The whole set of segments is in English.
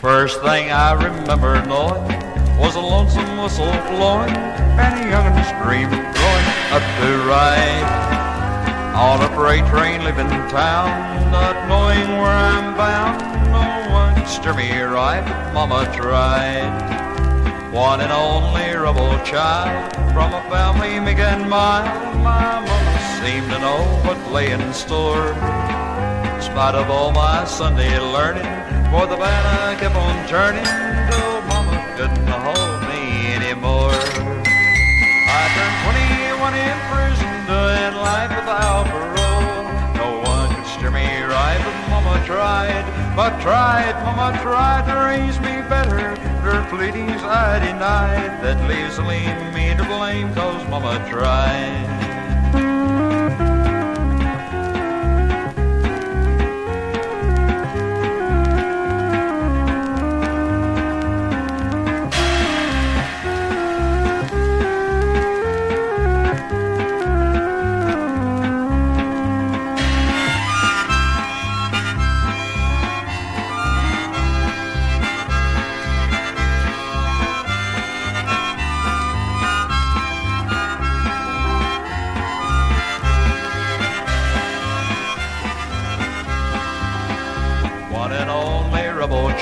First thing I remember knowing was a lonesome whistle blowing and a youngin's dream of going up to ride on a freight train leaving town, not knowing where I'm bound. No one could steer me right, but Mama tried. One and only rebel child from a family meek and mild, my mama seemed to know what lay in store. In spite of all my Sunday learning, for the band I kept on turning till Mama couldn't hold me anymore. I turned 21 in prison, doing life without parole. No one could steer me right, but Mama tried. Mama tried to raise me better. Her pleadings I denied. That leaves only me to blame, 'cause Mama tried.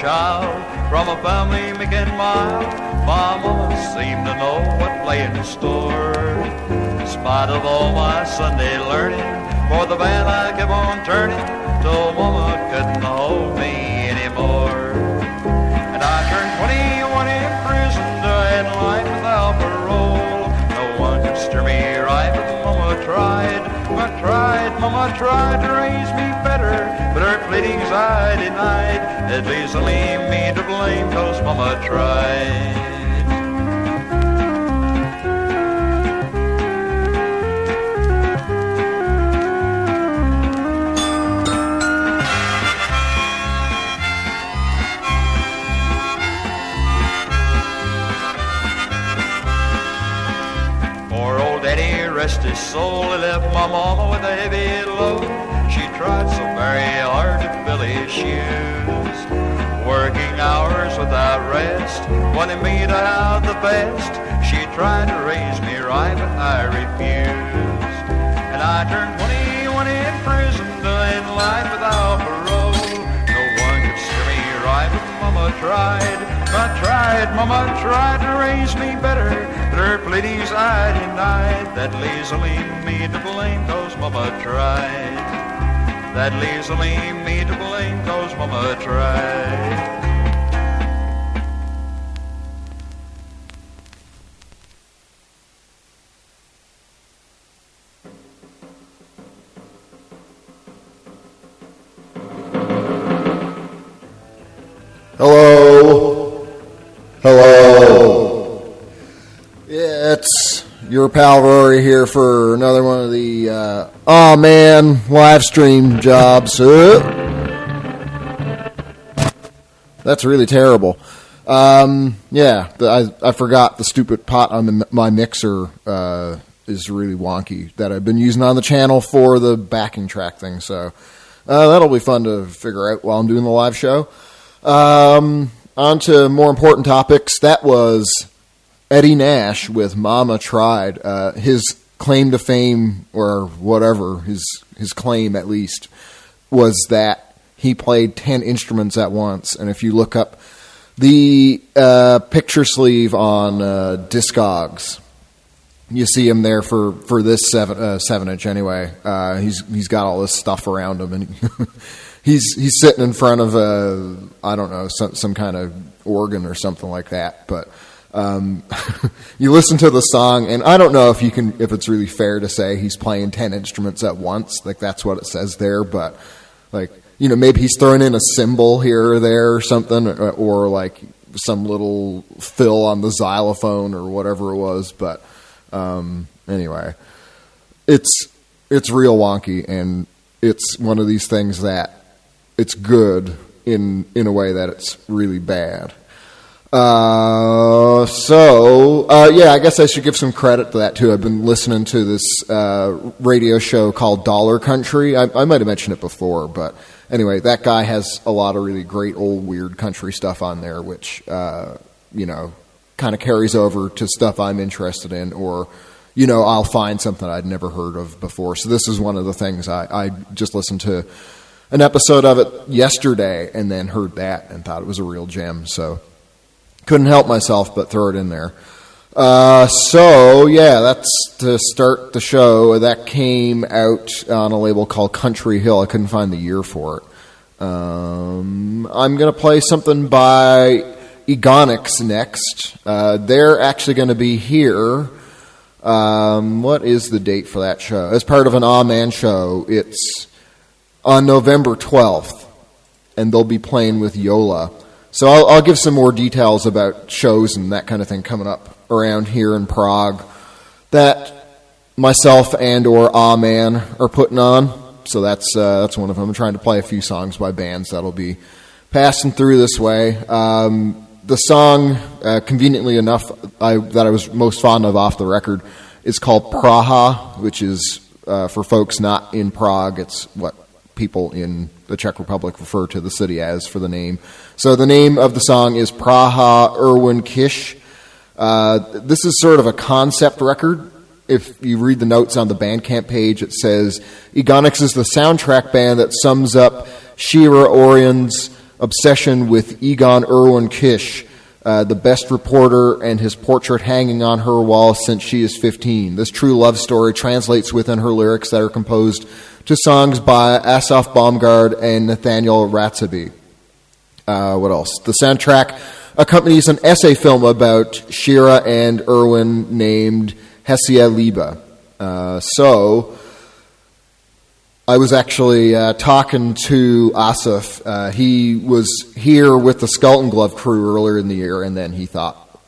Child from a family meek and mild, my mama seemed to know what lay in store. In spite of all my Sunday learning, for the band I kept on turning till Mama couldn't hold me anymore. And I turned 21 in prison, doing life without parole. No one could steer me right, but Mama tried. Mama tried to raise me better, but her pleadings I denied. It leaves only me to blame, 'cause Mama tried. Poor old Daddy, rest his soul, he left my mama with a heavy load. She tried so very hard to fill his shoes, working hours without rest, wanting me to have the best. She tried to raise me right, but I refused. And I turned 21 in prison, doing life without parole. No one could steer me right, but Mama tried. Mama tried to raise me better, but her pleadings I denied. That leaves only me to blame, 'cause Mama tried. That leaves only me to blame, 'cause Mama tried. Hello. Yeah, it's your pal Rory here for another one of the live stream jobs. That's really terrible. I forgot the stupid pot on my mixer is really wonky that I've been using on the channel for the backing track thing. So that'll be fun to figure out while I'm doing the live show. On to more important topics. That was Eddie Nash with Mama Tried. His claim to fame, or whatever, his claim at least, was that he played 10 instruments at once. And if you look up the picture sleeve on Discogs, you see him there for this 7-inch anyway. He's got all this stuff around him, and he's sitting in front of some kind of organ or something like that. But you listen to the song, and I don't know if it's really fair to say he's playing 10 instruments at once. Like, that's what it says there, but maybe he's throwing in a cymbal here or there or something, or like some little fill on the xylophone or whatever it was. But anyway, it's real wonky, and it's one of these things that it's good in a way that it's really bad. I guess I should give some credit to that too. I've been listening to this radio show called Dollar Country. I might have mentioned it before, but Anyway, that guy has a lot of really great old weird country stuff on there, which, kind of carries over to stuff I'm interested in, or, I'll find something I'd never heard of before. So this is one of the things I just listened to an episode of it yesterday and then heard that and thought it was a real gem. So couldn't help myself but throw it in there. That's to start the show. That came out on a label called Country Hill. I couldn't find the year for it. I'm going to play something by Egonx next. They're actually going to be here. What is the date for that show? As part of an Aw Man show, it's on November 12th, and they'll be playing with Yola. So I'll give some more details about shows and that kind of thing coming up around here in Prague that myself and or Aw Man are putting on. So that's one of them. I'm trying to play a few songs by bands that'll be passing through this way. The song, conveniently enough, that I was most fond of off the record is called Praha, which is, for folks not in Prague, it's what people in the Czech Republic refer to the city as for the name. So the name of the song is Praha Erwin Kisch. This is sort of a concept record. If you read the notes on the Bandcamp page, it says, Egonx is the soundtrack band that sums up Shira Orion's obsession with Egon Erwin Kisch, the best reporter and his portrait hanging on her wall since she is 15. This true love story translates within her lyrics that are composed to songs by Asaf Baumgard and Nathaniel Ratzaby. What else? The soundtrack accompanies an essay film about Shira and Erwin named Hessia Liebe. So I was actually talking to Asaf. He was here with the Skeleton Glove crew earlier in the year, and then he thought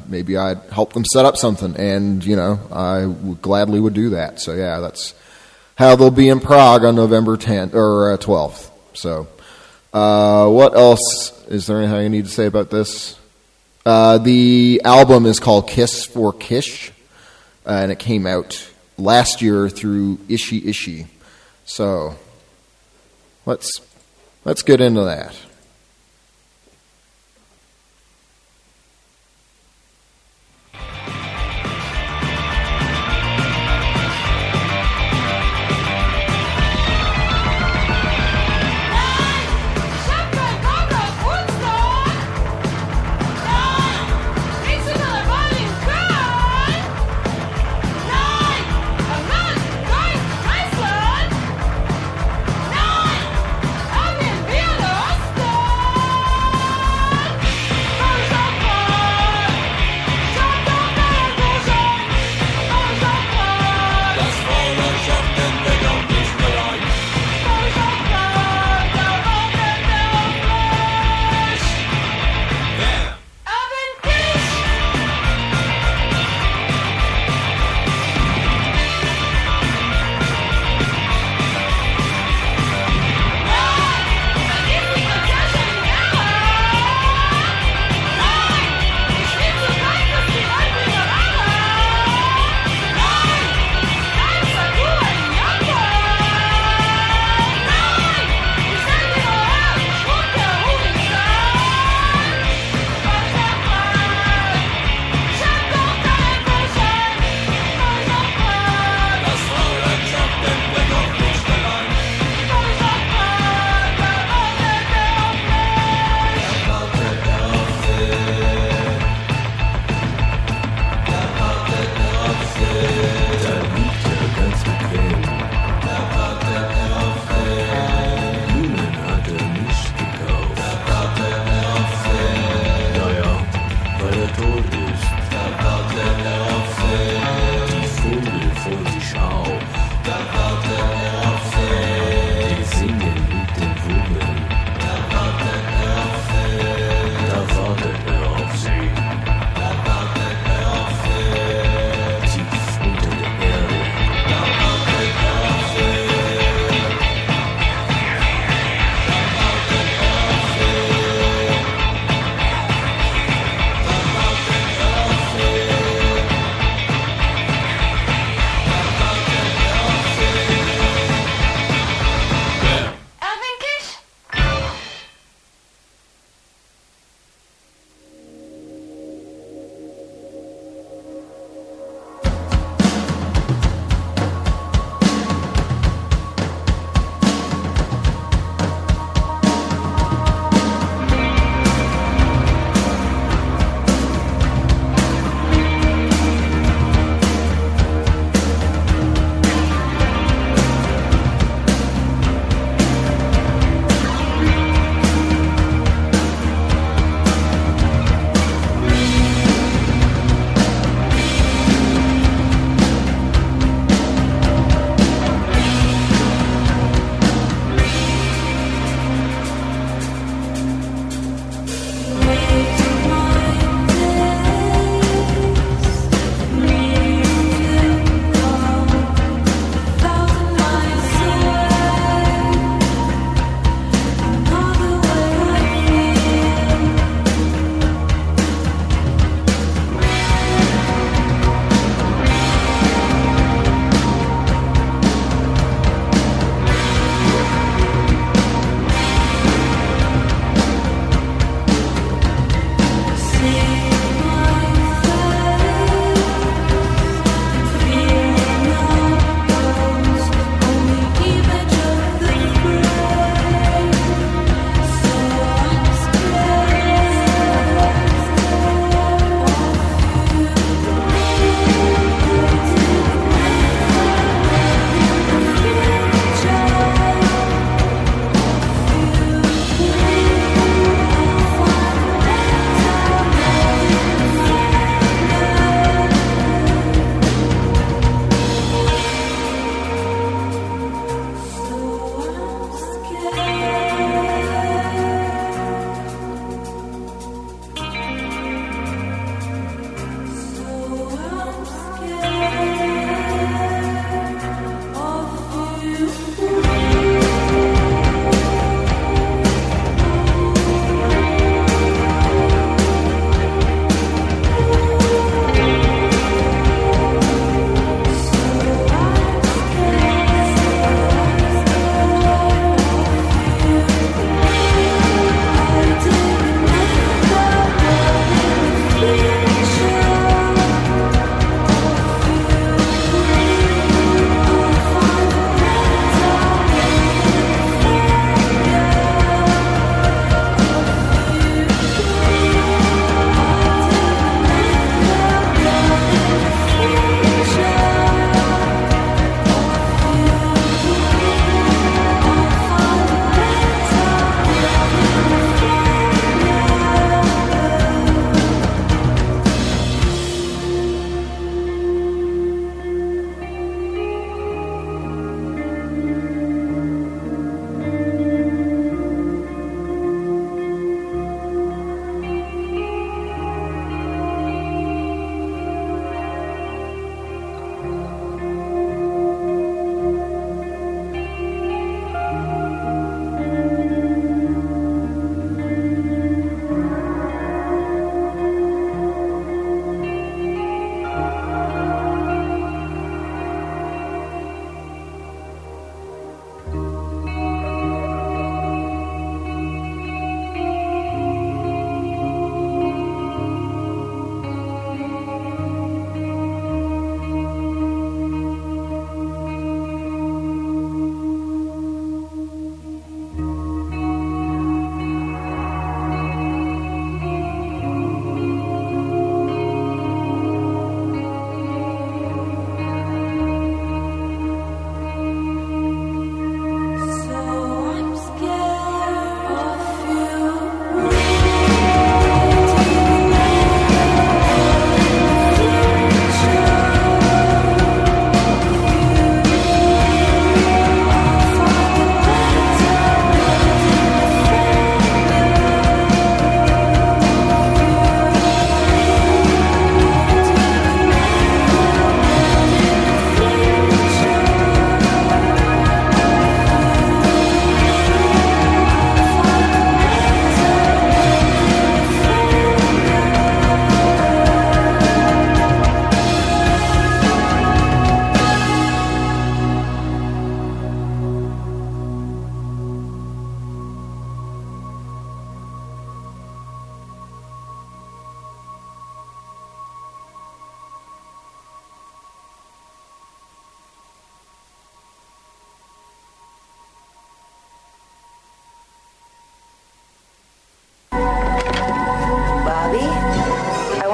maybe I'd help them set up something, and, I gladly would do that. So, yeah, that's how they'll be in Prague on November 10th or 12th. So, what else? Is there anything I need to say about this? The album is called Kiss for Kisch, and it came out last year through Ichi. So, let's get into that. Nein,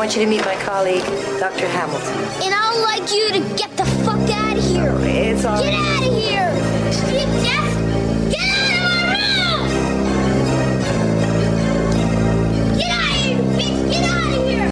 want you to meet my colleague, Dr. Hamilton. And I'd like you to get the fuck out of here. It's all Get out of here! Get out of my room! Get out of here, bitch! Get out of here!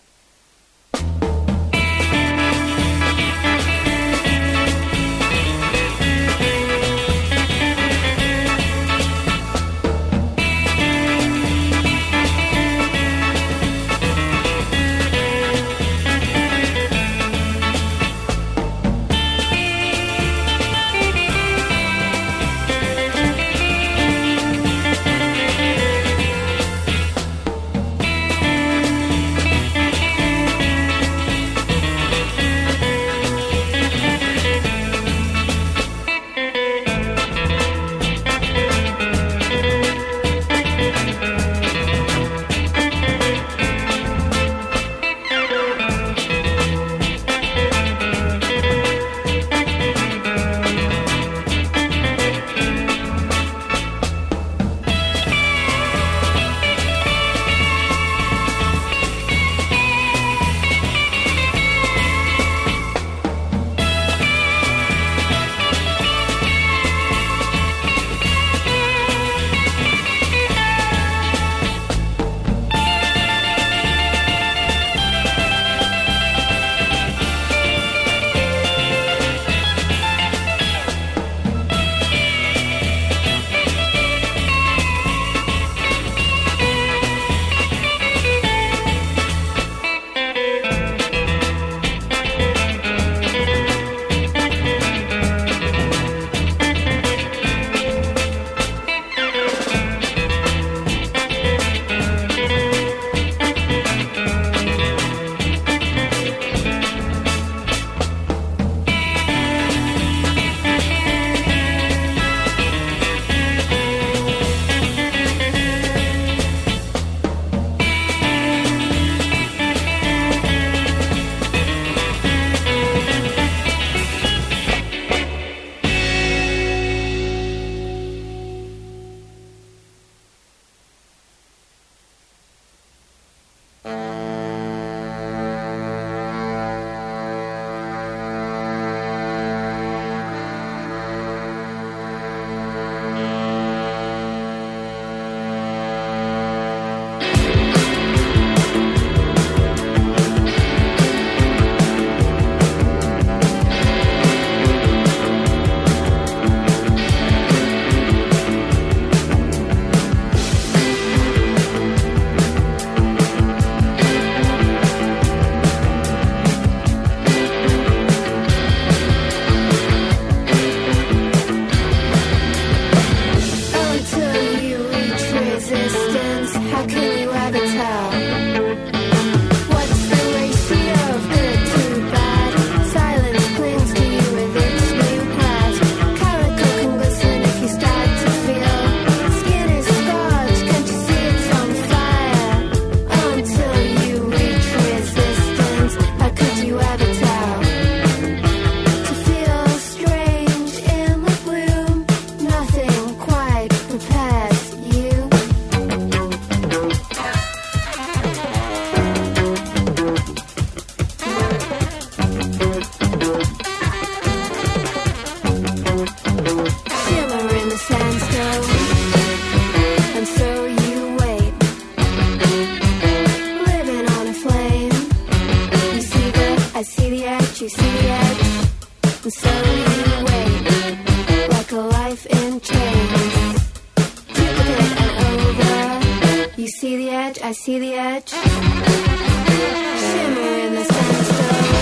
I see the edge. Shimmer in the sandstone.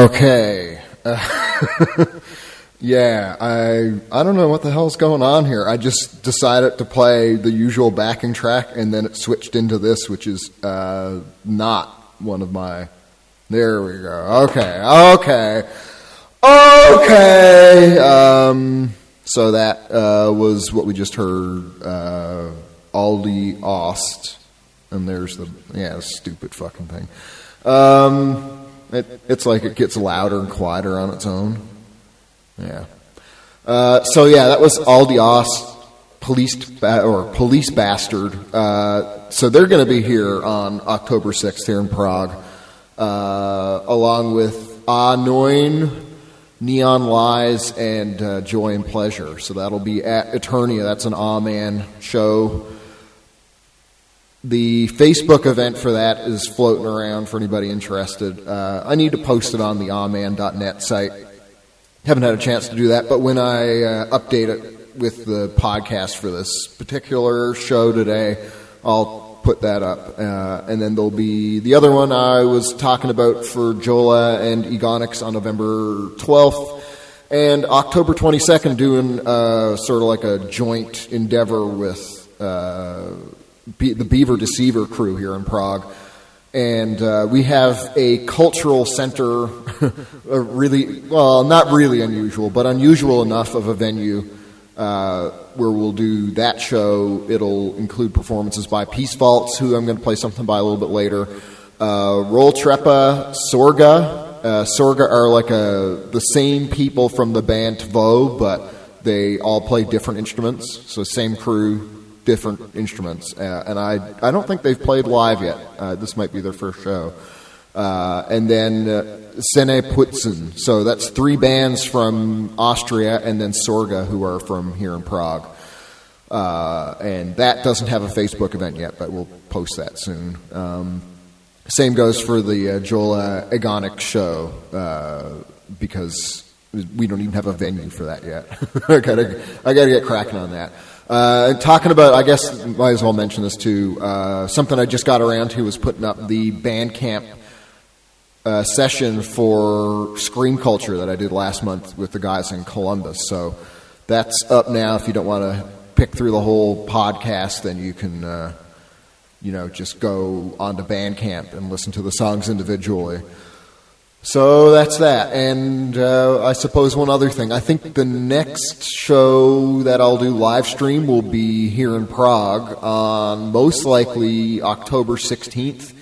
Okay. Yeah, I don't know what the hell's going on here. I just decided to play the usual backing track, and then it switched into this, which is not one of my... There we go. Okay. So that was what we just heard, Aldi Ost, and there's the stupid fucking thing. It's like it gets louder and quieter on its own. Yeah. That was Aldi Ost, Police Bastard. So they're going to be here on October 6th here in Prague, along with Neun, Neon Lies, and Joy and Pleasure. So that'll be at Eternia. That's an Aw-Man show. The Facebook event for that is floating around for anybody interested. I need to post it on the awman.net site. Haven't had a chance to do that, but when I update it with the podcast for this particular show today, I'll put that up. And then there'll be the other one I was talking about for Johore and Egonx on November 12th. And October 22nd doing sort of like a joint endeavor with the Beaver Deceiver crew here in Prague. And we have a cultural center, not really unusual, but unusual enough of a venue where we'll do that show. It'll include performances by Peace Vaults, who I'm going to play something by a little bit later. Roll Trepa, Sorga. Sorga are like the same people from the band Tvo, but they all play different instruments. So same crew, different instruments. And I don't think they've played live yet. This might be their first show. And then Sene Putzen. So that's 3 bands from Austria, and then Sorga, who are from here in Prague. And that doesn't have a Facebook event yet, but we'll post that soon. Same goes for the Joel Egonx show, because we don't even have a venue for that yet. I gotta get cracking on that. Talking about, I guess, might as well mention this too. Something I just got around to was putting up the Bandcamp session for Scream Culture that I did last month with the guys in Columbus. So that's up now. If you don't want to pick through the whole podcast, then you can, just go onto Bandcamp and listen to the songs individually. So that's that. And I suppose one other thing. I think the next show that I'll do live stream will be here in Prague on most likely October 16th.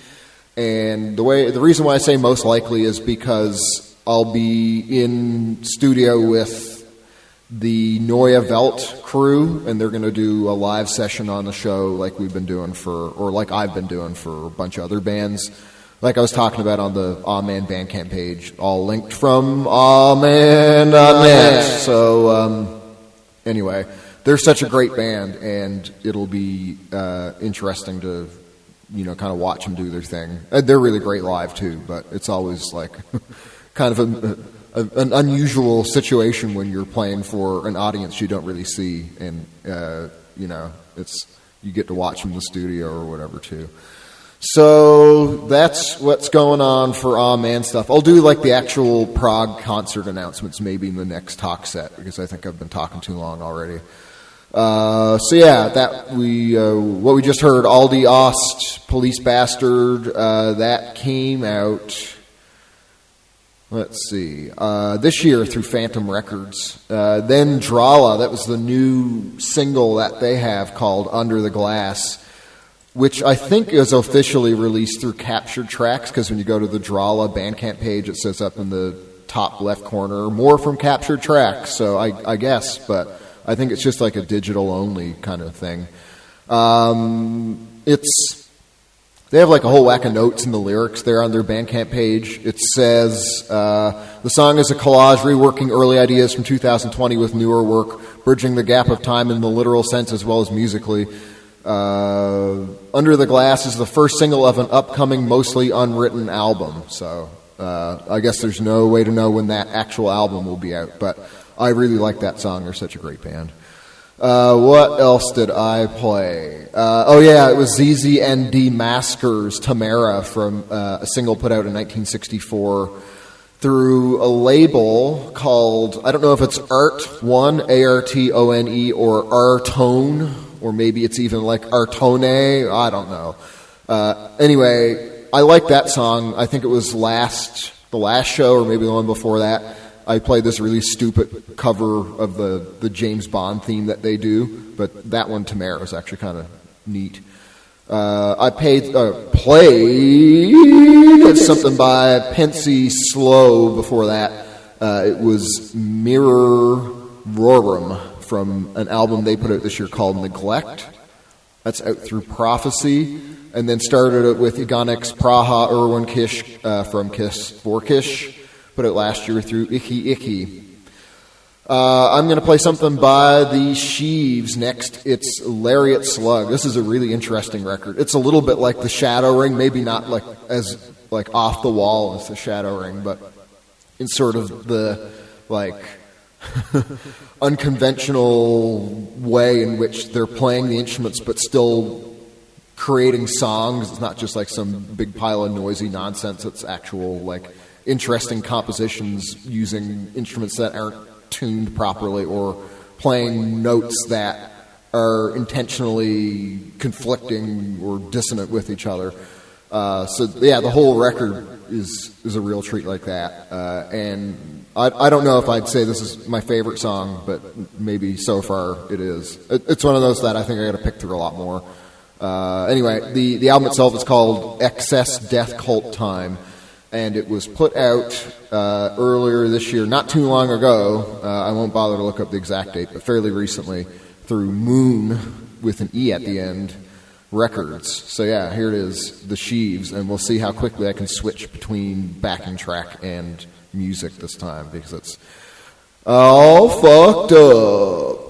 And the reason why I say most likely is because I'll be in studio with the Neue Welt crew, and they're going to do a live session on the show like I've been doing for a bunch of other bands. Like I was talking about on the Aw-Man Bandcamp page, all linked from awman.net. So, anyway, they're such a great band, and it'll be interesting to, kind of watch them do their thing. They're really great live, too, but it's always like kind of an unusual situation when you're playing for an audience you don't really see, and, you get to watch them in the studio or whatever, too. So that's what's going on for Aw-Man stuff. I'll do like the actual Prague concert announcements maybe in the next talk set, because I think I've been talking too long already. What we just heard, Aldi Ost, Police Bastard, that came out, let's see, this year through Phantom Records. Then Drahla, that was the new single that they have called Under the Glass, which I think is officially released through Captured Tracks, because when you go to the Drahla Bandcamp page, it says up in the top left corner, more from Captured Tracks, so I guess, but I think it's just like a digital-only kind of thing. They have like a whole whack of notes in the lyrics there on their Bandcamp page. It says, the song is a collage reworking early ideas from 2020 with newer work, bridging the gap of time in the literal sense as well as musically. Under the Glass is the first single of an upcoming, mostly unwritten album. So I guess there's no way to know when that actual album will be out. But I really like that song. They're such a great band. What else did I play? It was ZZND Masker's Tamara from a single put out in 1964 through a label called, I don't know if it's Artone, Artone, or Artone, or maybe it's even like Artone, I don't know. Anyway, I like that song. I think it was the last show, or maybe the one before that. I played this really stupid cover of the James Bond theme that they do, but that one, Tamara, was actually kind of neat. I played something by Pencey, Sloe before that. It was Mirror Rorrim from an album they put out this year called Neglect. That's out through Prophecy. And then started it with Egonx, Praha, Erwin, Kisch from Kiss for Kisch. Put it last year through Ichi. I'm going to play something by the Sheaves next. It's Lariat Slug. This is a really interesting record. It's a little bit like the Shadow Ring, maybe not like as like off the wall as the Shadow Ring, but in sort of the like unconventional way in which they're playing the instruments but still creating songs. It's not just like some big pile of noisy nonsense. It's actual like interesting compositions using instruments that aren't tuned properly or playing notes that are intentionally conflicting or dissonant with each other. So yeah, the whole record is a real treat like that. And I don't know if I'd say this is my favorite song, but maybe so far it is. It's one of those that I think I got to pick through a lot more. Anyway, the album itself is called Excess Death Cult Time, and it was put out earlier this year, not too long ago. I won't bother to look up the exact date, but fairly recently, through Moone, with an E at the end, Records. So yeah, here it is, the Sheaves, and we'll see how quickly I can switch between backing track and music this time, because it's all fucked up.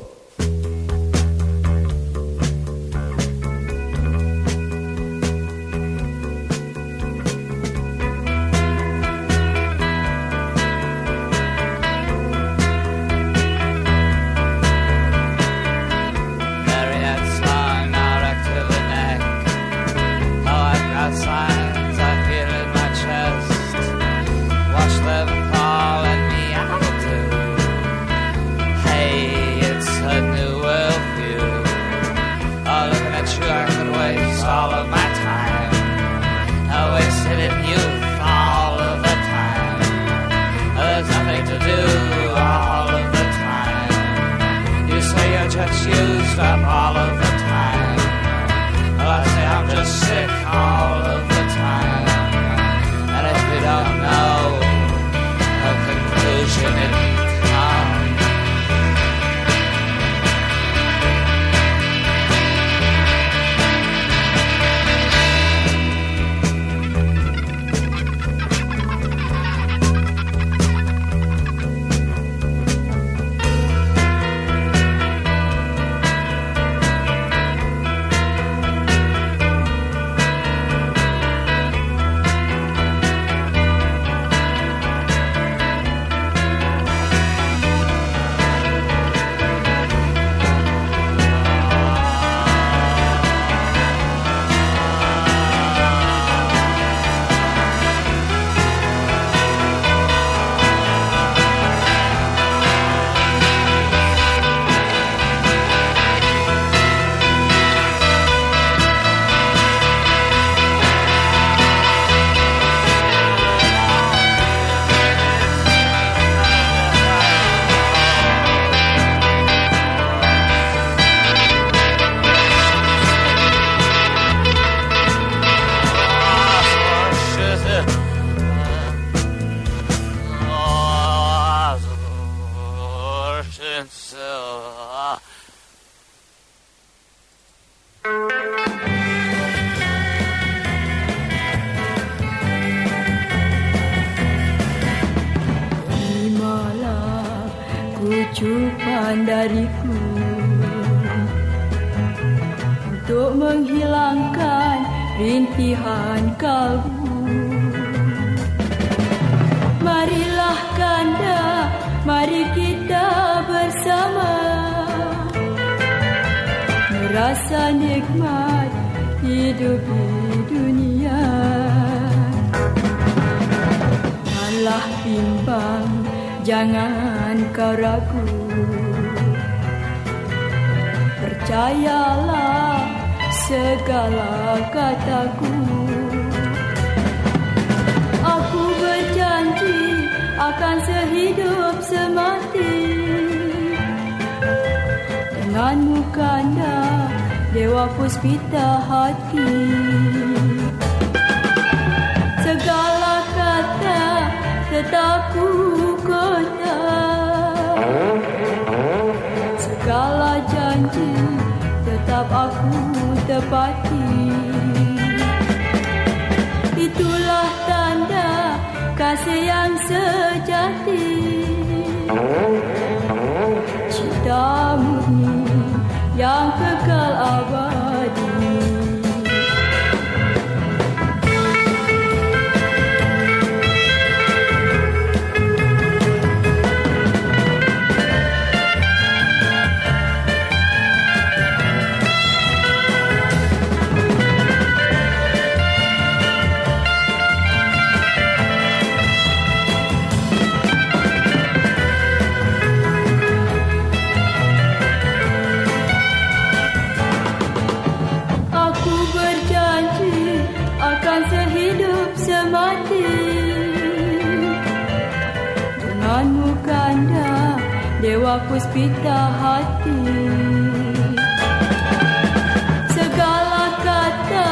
Ucupan dariku untuk menghilangkan rintihan kalbu. Marilah kanda, mari kita bersama merasa nikmat hidup di dunia. Janganlah bimbang, jangan kau ragu. Percayalah segala kataku. Aku berjanji akan sehidup semati. Denganmu kanda, dewa puspita hati. Segala kata tetap ku kota. Segala janji tetap aku tepati. Itulah tanda kasih yang sejati. Cinta murni yang kekal abadi. Denganmu kanda, dewa puspita hati. Segala kata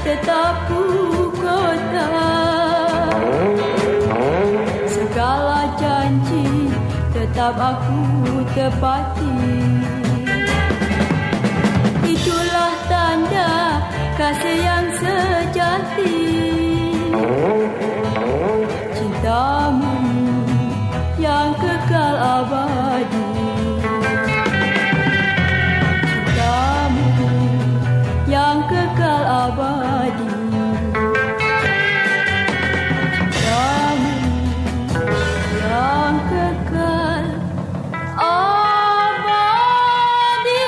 tetap ku kota. Segala janji tetap aku tepati. Itulah tanda kasih yang sejati. Cintamu yang kekal abadi. Cintamu yang kekal abadi. Cintamu yang kekal abadi.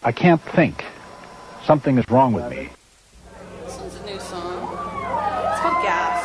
I can't think. Something is wrong with me. This one's a new song. It's called Gasp.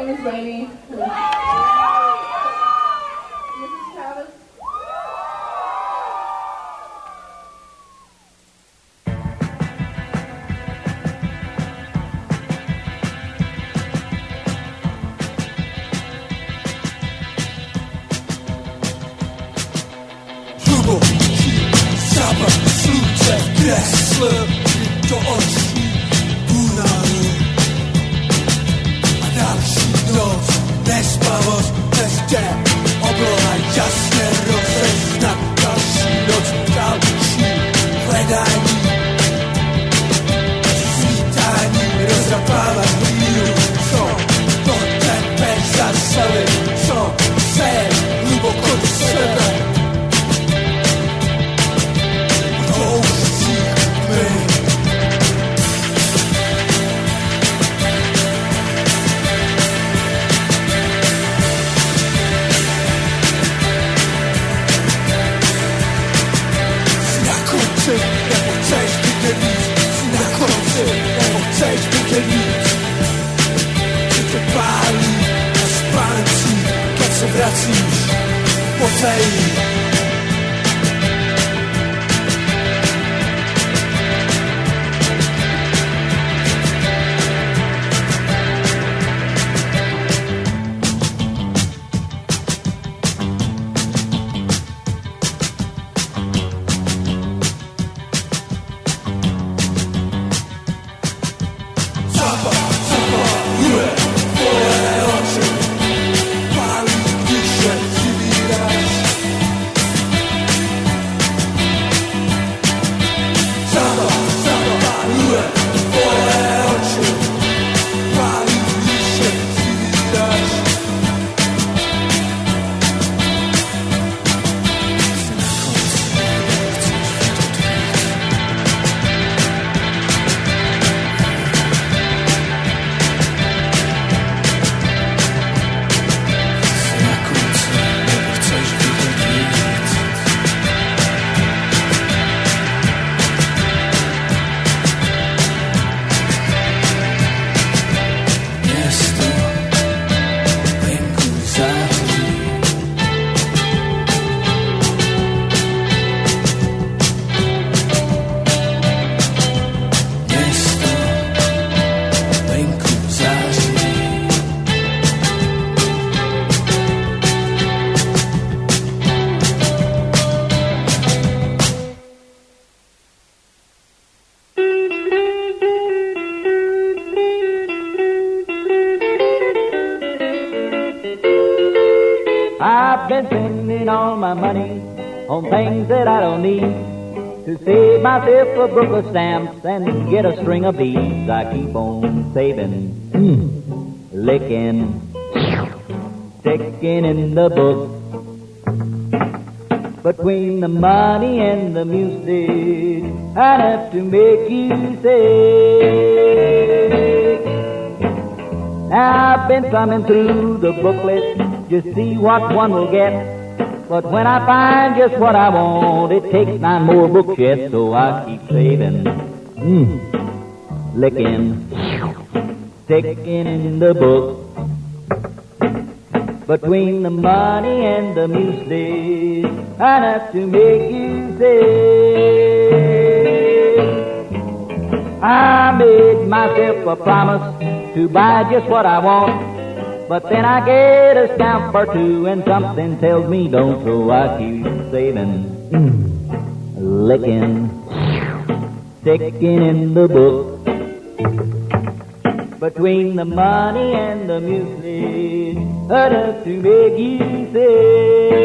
name is Ainie. This is Travis. Hugo, Saba, Sluce, Slug, to oczy, Bunary. A dalszy noc, bezpawość, bez dzień, oblowa jasne rozeznak, dalszy noc, dalszy, wedaj mi. Witaj mi, rozrapawa chwilę, co, potem bez zasady, co, ser, głęboko do siebie. Wracisz po tej I've been spending all my money on things that I don't need. To save myself a book of stamps and get a string of beads, I keep on saving, licking, sticking in the book. Between the money and the music, enough to make you sick. I've been thumbing through the booklet, just see what one will get. But when I find just what I want, it takes 9 more books yet, so I keep saving, licking, sticking in the book. Between the money and the music, enough to make you sick. I made myself a promise to buy just what I want. But then I get a stamp or two and something tells me don't, so I keep saving, licking, sticking in the book. Between the money and the music, enough to make you sick.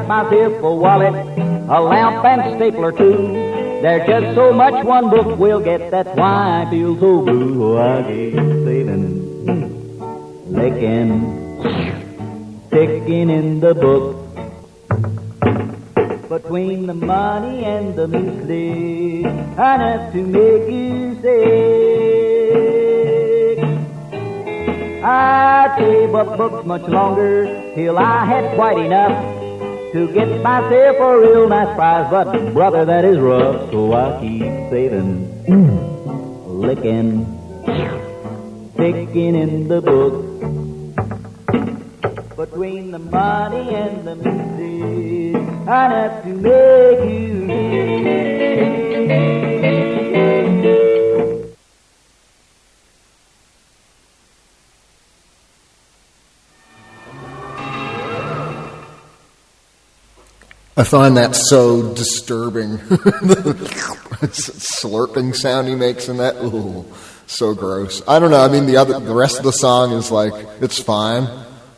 Myself a wallet, a lamp and stapler too. There's just so much one book will get, that's why I feel so blue. Oh, I keep saving, licking, ticking in the book. Between the money and the music, enough to make you sick. I'd save up books much longer till I had quite enough to get myself a real nice prize. But brother, that is rough, so I keep saving, licking, ticking in the book. Between the money and the music, enough to make you I find that so disturbing. The slurping sound he makes in that, ooh, so gross. I don't know. I mean, the rest of the song is like, it's fine,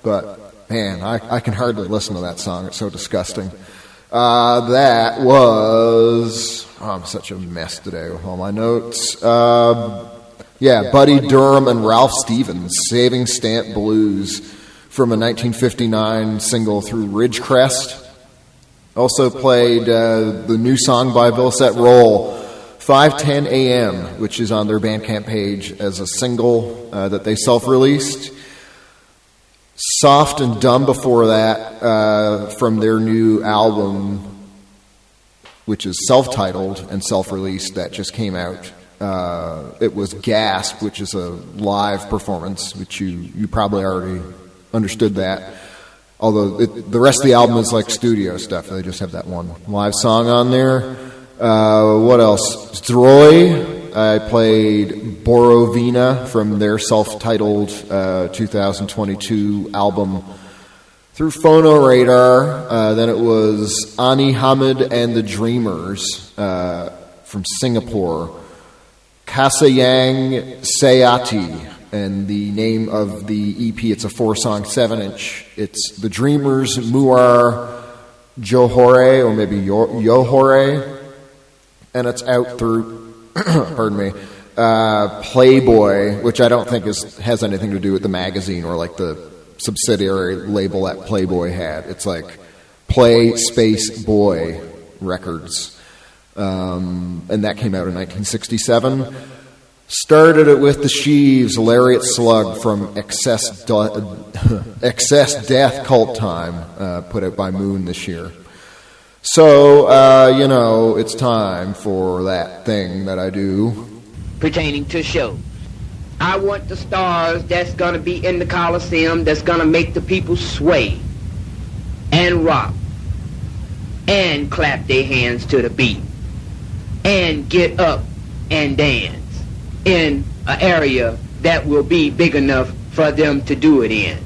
but man, I can hardly listen to that song. It's so disgusting. That was... Oh, I'm such a mess today with all my notes. Buddy Durham and Ralph Stevens, Saving Stamp Blues, from a 1959 single through Ridgecrest. Also played the new song by Vellocet Roll, 5:10 a.m., which is on their Bandcamp page as a single that they self-released. Soft and Dumb before that, from their new album, which is self-titled and self-released, that just came out. It was Gasp, which is a live performance, which you probably already understood that. Although the rest of the album is like studio stuff. They just have that one live song on there. What else? Zdrój. I played Borowina from their self-titled 2022 album through Fonoradar. Then it was Ainie, Hamid and the Dreamers from Singapore. Kaseh, Sejati. And the name of the EP, it's a 4-song 7-inch. It's The Dreamers, Muar, Johore, or maybe Johore. And it's out through, pardon me, Playboy, which I don't think has anything to do with the magazine or like the subsidiary label that Playboy had. It's like Play Space Boy Records. And that came out in 1967. Started it with the Sheaves, Lariat Slug from Excess Death Cult Time, put out by Moone this year. So, it's time for that thing that I do. Pertaining to shows. I want the stars that's going to be in the Coliseum, that's going to make the people sway and rock and clap their hands to the beat and get up and dance in an area that will be big enough for them to do it in.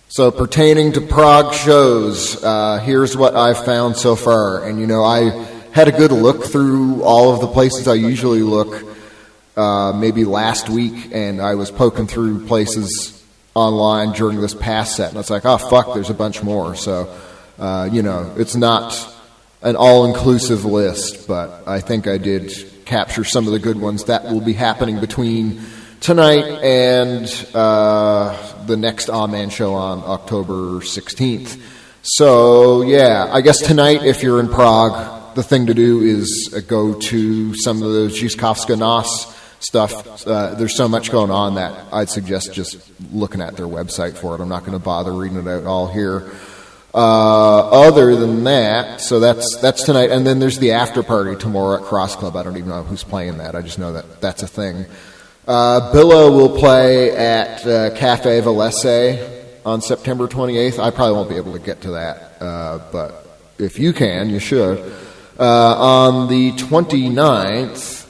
So pertaining to Prague shows, here's what I've found so far. And, I had a good look through all of the places I usually look, maybe last week, and I was poking through places online during this past set, and it's like, oh, fuck, there's a bunch more. So, it's not an all-inclusive list, but I think I did capture some of the good ones that will be happening between tonight and the next Amen show on October 16th. So, I guess tonight, if you're in Prague, the thing to do is go to some of the Ridgecrest Nas stuff. There's so much going on that I'd suggest just looking at their website for it. I'm not going to bother reading it out all here. Other than that, so that's tonight, and then there's the after party tomorrow at Cross Club. I don't even know who's playing that. I just know that that's a thing. Billow will play at Cafe Vellocet on September 28th. I probably won't be able to get to that, but if you can, you should. On the 29th,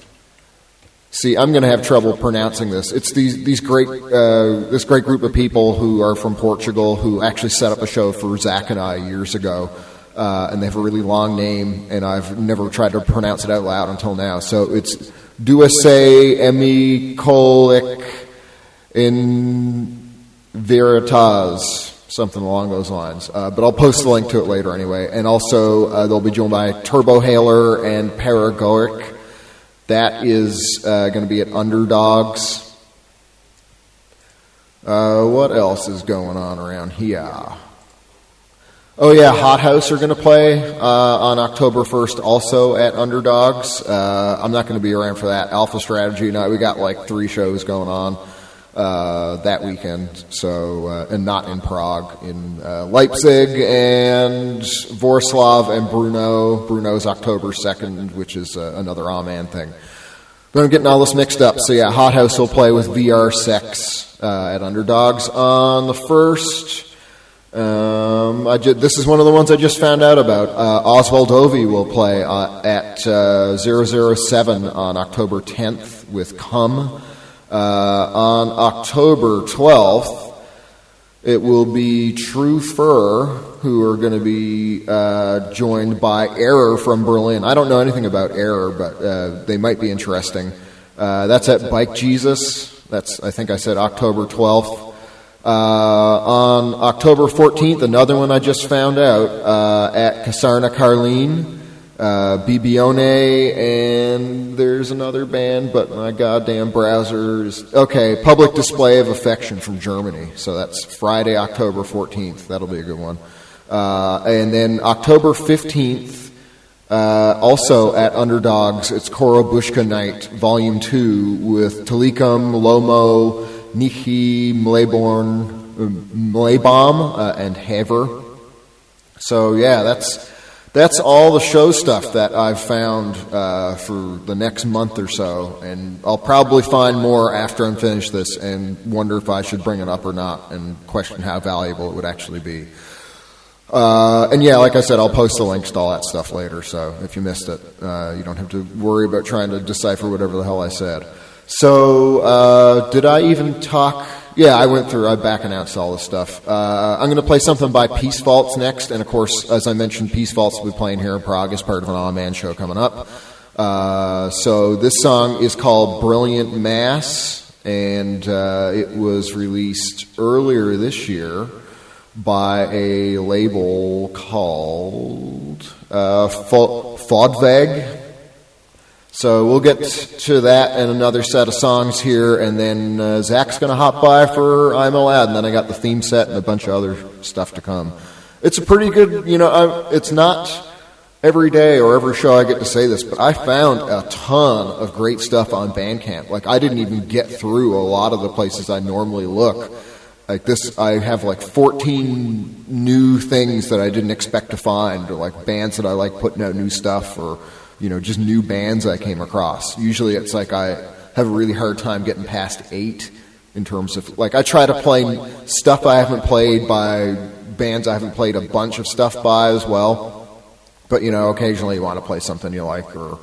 see, I'm going to have trouble pronouncing this. It's this great group of people who are from Portugal who actually set up a show for Zack and I years ago, and they have a really long name, and I've never tried to pronounce it out loud until now. So it's Duase Emi Kolik in Veritas, something along those lines. But I'll post the link to it later anyway. And also they'll be joined by Turbo Hailer and Paragoic. That is going to be at Underdogs. What else is going on around here? Oh yeah, Hot House are going to play on October 1st also at Underdogs. I'm not going to be around for that. Alpha Strategy night, we got like 3 shows going on that weekend, so and not in Prague, in Leipzig and Vorslav and Brno. Bruno's October 2nd, which is another Aman thing. But I'm getting all this mixed up. So yeah, Hot House will play with VR Sex at Underdogs on the 1st. This is one of the ones I just found out about. Oswald Ovi will play at 007 on October 10th with Cum. On October 12th, it will be True Fur, who are going to be joined by Error from Berlin. I don't know anything about Error, but they might be interesting. That's at Bike Jesus. That's, I think I said October 12th. On October 14th, another one I just found out, at Kasarna Carlin, Bibione, and there's another band, but my goddamn browser's... Okay, Public Display of Affection from Germany. So that's Friday, October 14th. That'll be a good one. And then October 15th, also at Underdogs, it's Korobushka Night, Volume 2, with Talikum, Lomo, Nichi, Mlebaum, and Haver. So yeah, that's all the show stuff that I've found for the next month or so, and I'll probably find more after I'm finished this and wonder if I should bring it up or not, and question how valuable it would actually be. And yeah, like I said, I'll post the links to all that stuff later, so if you missed it, you don't have to worry about trying to decipher whatever the hell I said. So, did I even talk? Yeah, I back announced all this stuff. I'm going to play something by Peace Vaults next, and of course, as I mentioned, Peace Vaults will be playing here in Prague as part of an all-man show coming up. So this song is called Brilliant Mass, and it was released earlier this year by a label called Fodveg. So we'll get to that and another set of songs here, and then Zack's going to hop by for I'm a Lad, and then I got the theme set and a bunch of other stuff to come. It's a pretty good, it's not every day or every show I get to say this, but I found a ton of great stuff on Bandcamp. Like, I didn't even get through a lot of the places I normally look. Like this, I have like 14 new things that I didn't expect to find, or like bands that I like putting out new stuff, or just new bands I came across. Usually it's like I have a really hard time getting past 8 in terms of, like, I try to play stuff I haven't played by bands I haven't played a bunch of stuff by as well. But, occasionally you want to play something you like, or,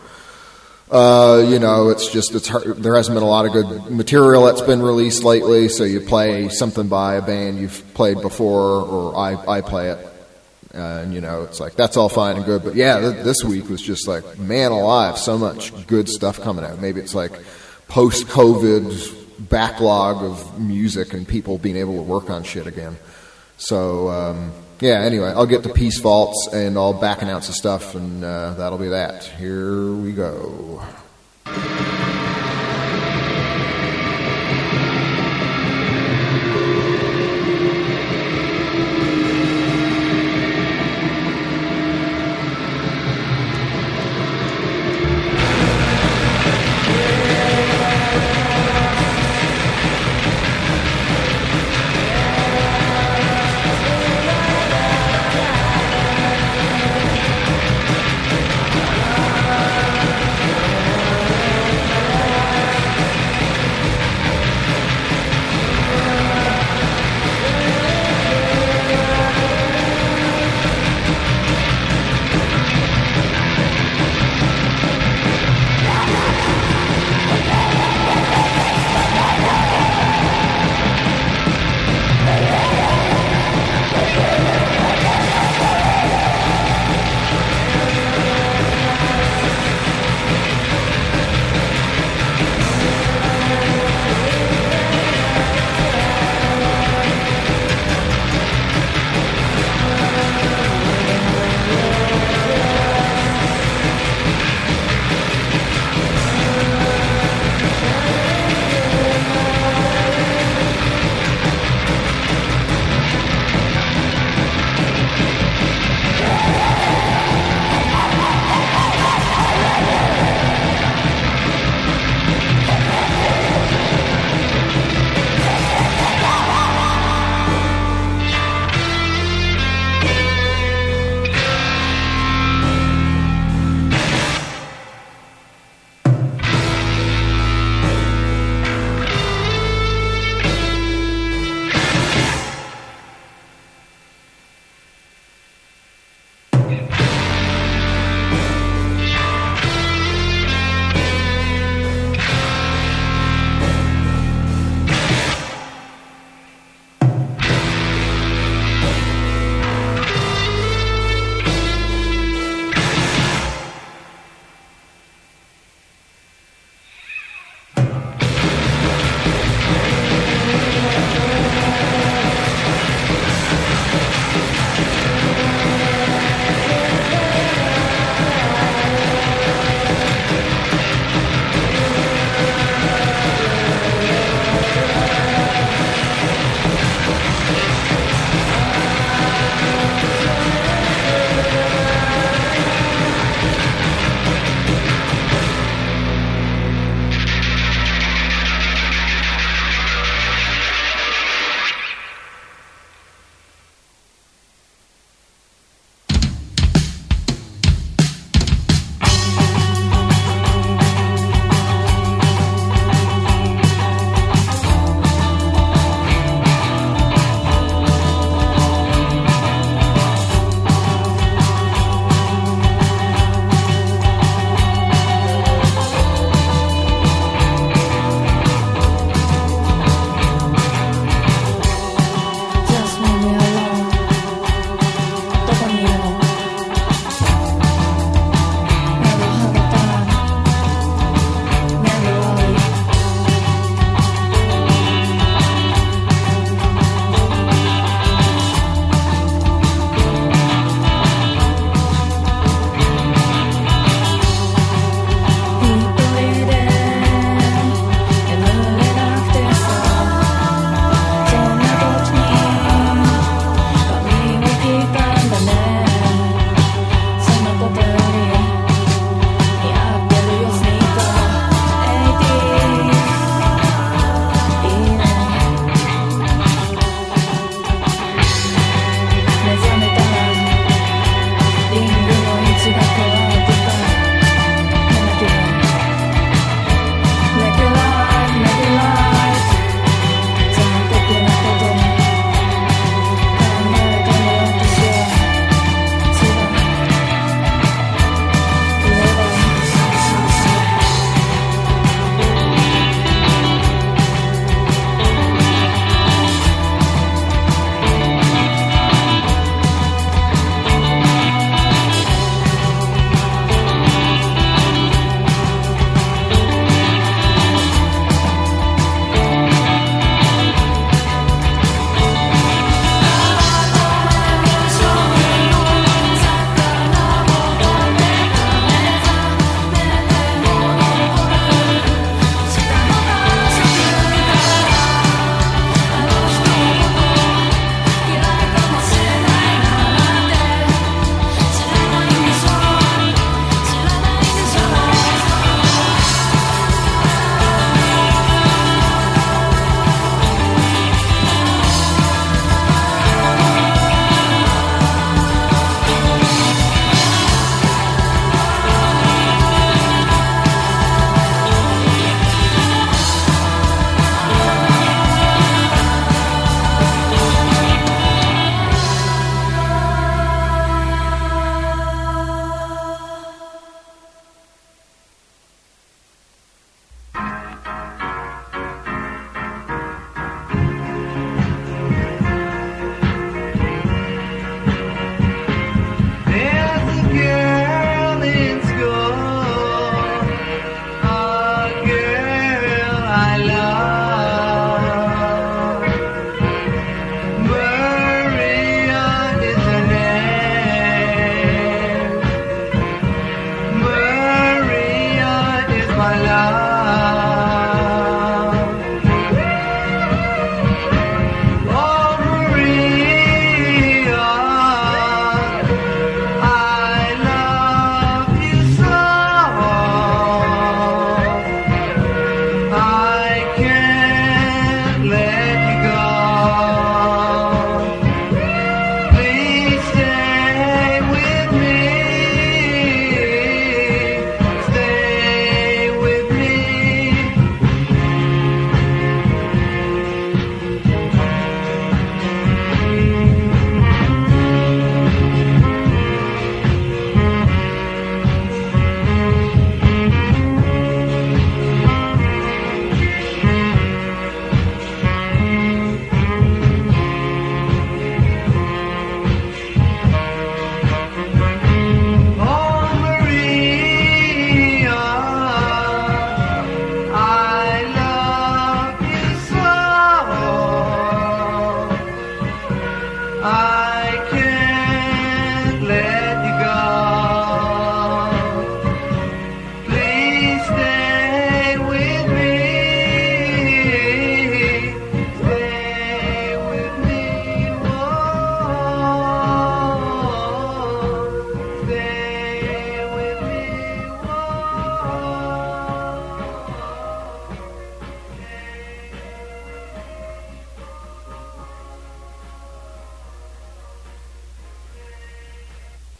it's hard. There hasn't been a lot of good material that's been released lately, so you play something by a band you've played before, or I play it. And, it's like, that's all fine and good. But, yeah, this week was just like, man alive, so much good stuff coming out. Maybe it's like post-COVID backlog of music and people being able to work on shit again. So, anyway, I'll get to Peace Vaults, and I'll back announce the stuff, and that'll be that. Here we go.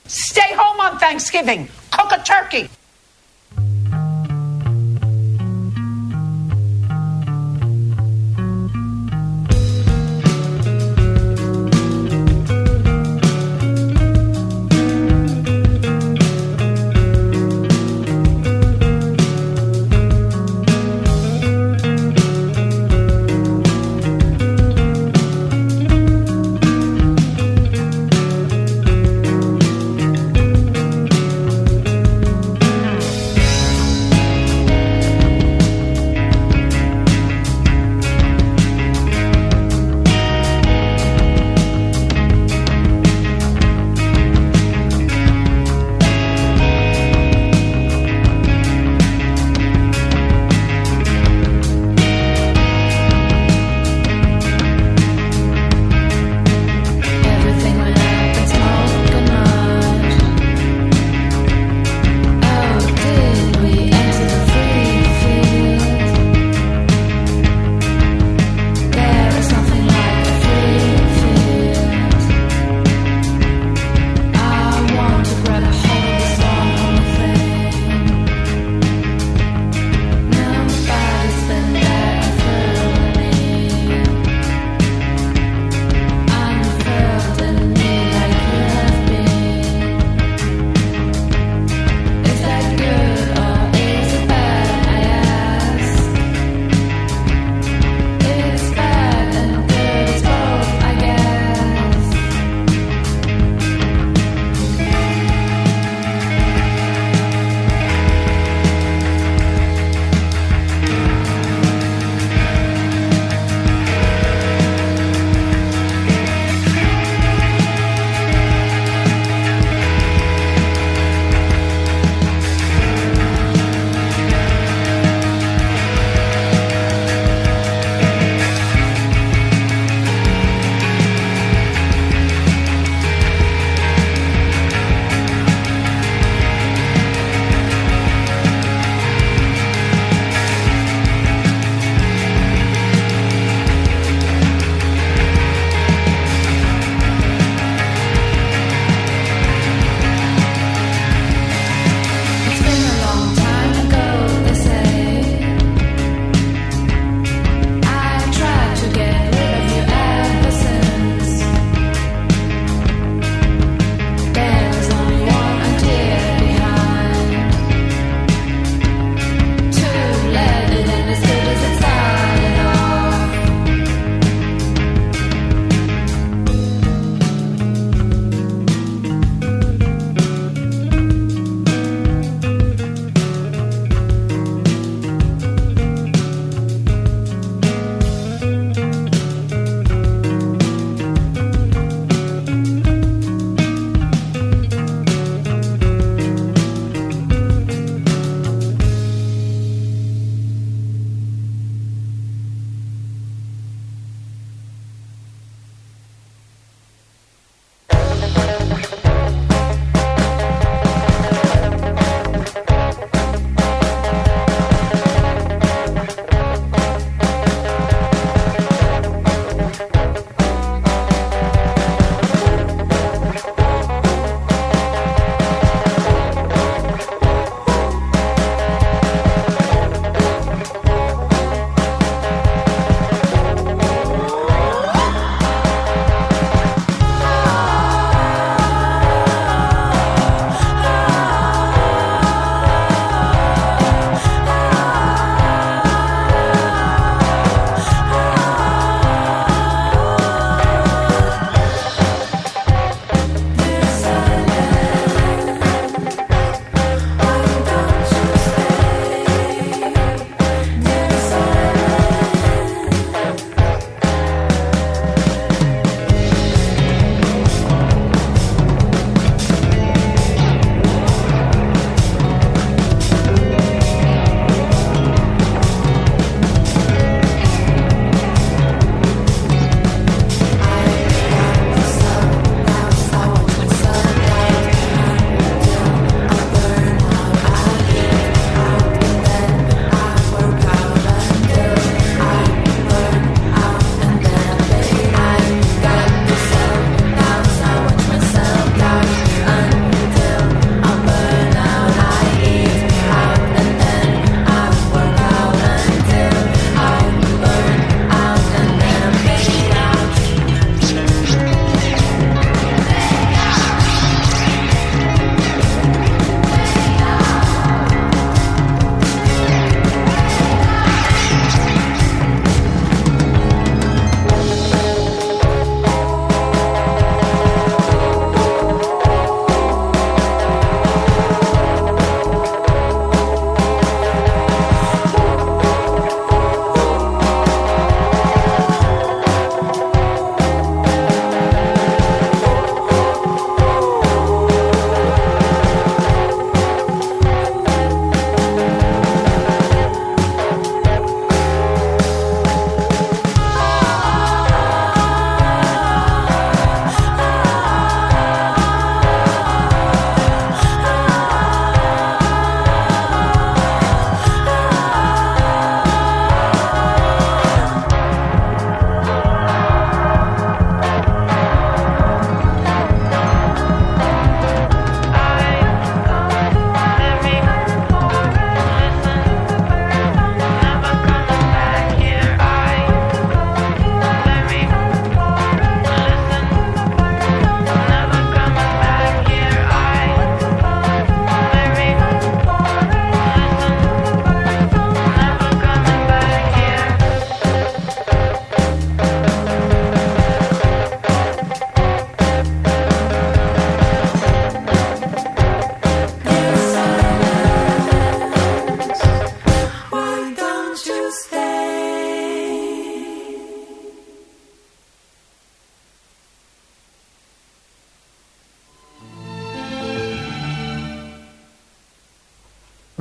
Stay home on Thanksgiving. Cook a turkey.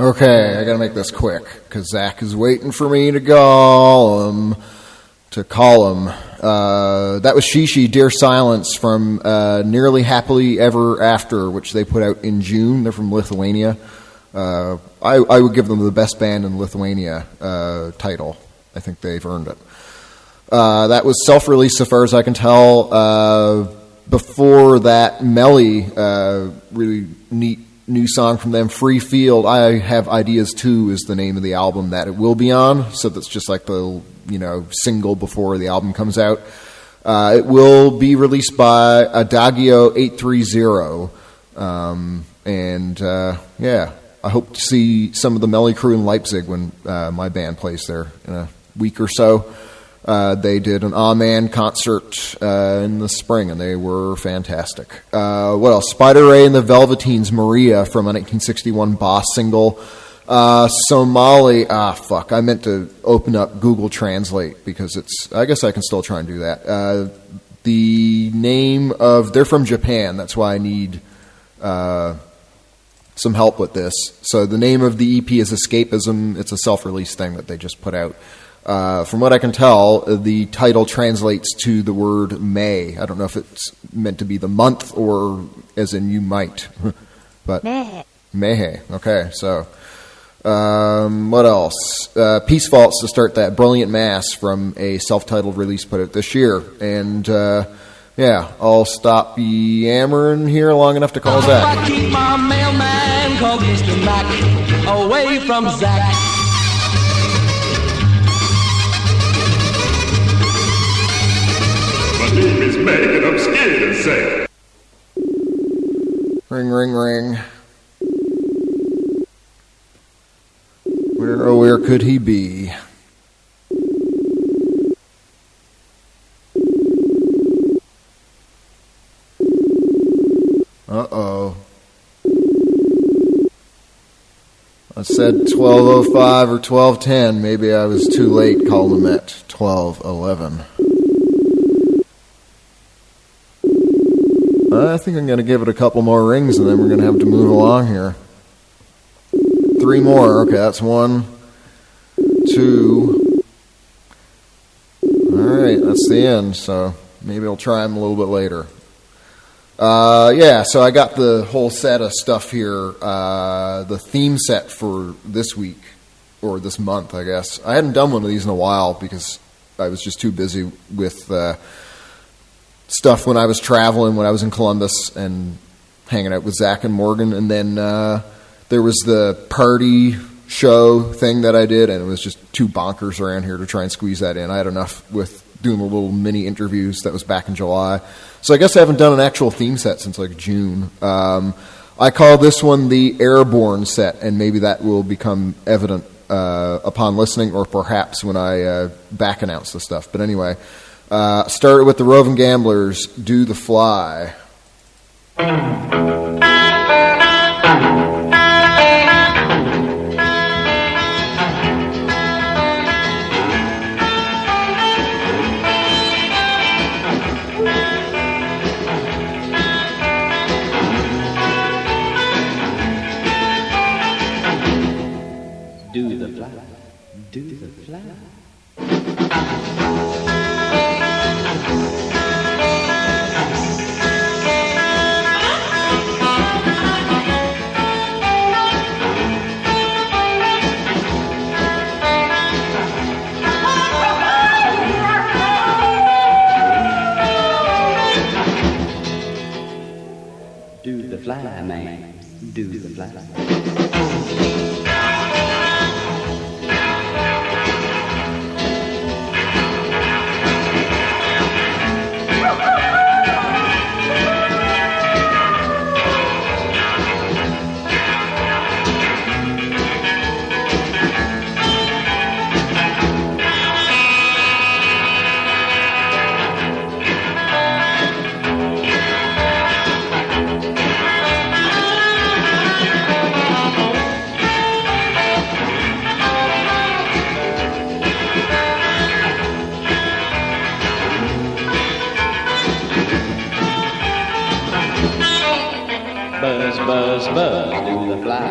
Okay, I gotta make this quick, because Zack is waiting for me to call him. That was Shishi, Dear Silence, from Nearly Happily Ever After, which they put out in June. They're from Lithuania. I would give them the best band in Lithuania title. I think they've earned it. That was self-released, so far as I can tell. Before that, Melly, really neat new song from them, Free Field. I Have Ideas Too is the name of the album that it will be on, so that's just like the single before the album comes out. It will be released by Adagio 830, yeah, I hope to see some of the Melly crew in Leipzig when my band plays there in a week or so. They did an Amen concert in the spring, and they were fantastic. What else? Spider Ray and the Velveteens, Maria, from a 1961 Boss single. Somali, I meant to open up Google Translate, because I guess I can still try and do that. The name of, they're from Japan, that's why I need some help with this. So the name of the EP is Escapism. It's a self-release thing that they just put out. From what I can tell, the title translates to the word May. I don't know if it's meant to be the month or as in you might. But May. Okay, so what else? Peace Faults to start that. Brilliant Mass from a self-titled release put out this year. And yeah, I'll stop yammering here long enough to call Zack. I keep my mailman called Mr. Mac away from Zack. My name is Meg and I'm scared and sick. Ring, ring, ring. Where could he be? Uh-oh. I said 12:05 or 12:10. Maybe I was too late calling him at 12:11. I think I'm going to give it a couple more rings, and then we're going to have to move along here. 3 more. Okay, that's 1, 2. All right, that's the end. So maybe I'll try them a little bit later. Yeah, so I got the whole set of stuff here. The theme set for this week, or this month, I guess. I hadn't done one of these in a while because I was just too busy with stuff when I was traveling, when I was in Columbus and hanging out with Zack and Morgan. And then there was the party show thing that I did, and it was just too bonkers around here to try and squeeze that in. I had enough with doing the little mini interviews. That was back in July. So I guess I haven't done an actual theme set since like June. I call this one the Airborne set, and maybe that will become evident upon listening, or perhaps when I back announce the stuff. But anyway, started with the Roving Gamblers, Do the Fly. Do the fly, do the fly. Do the fly, man, do the fly. Buzz, buzz, buzz, do the fly.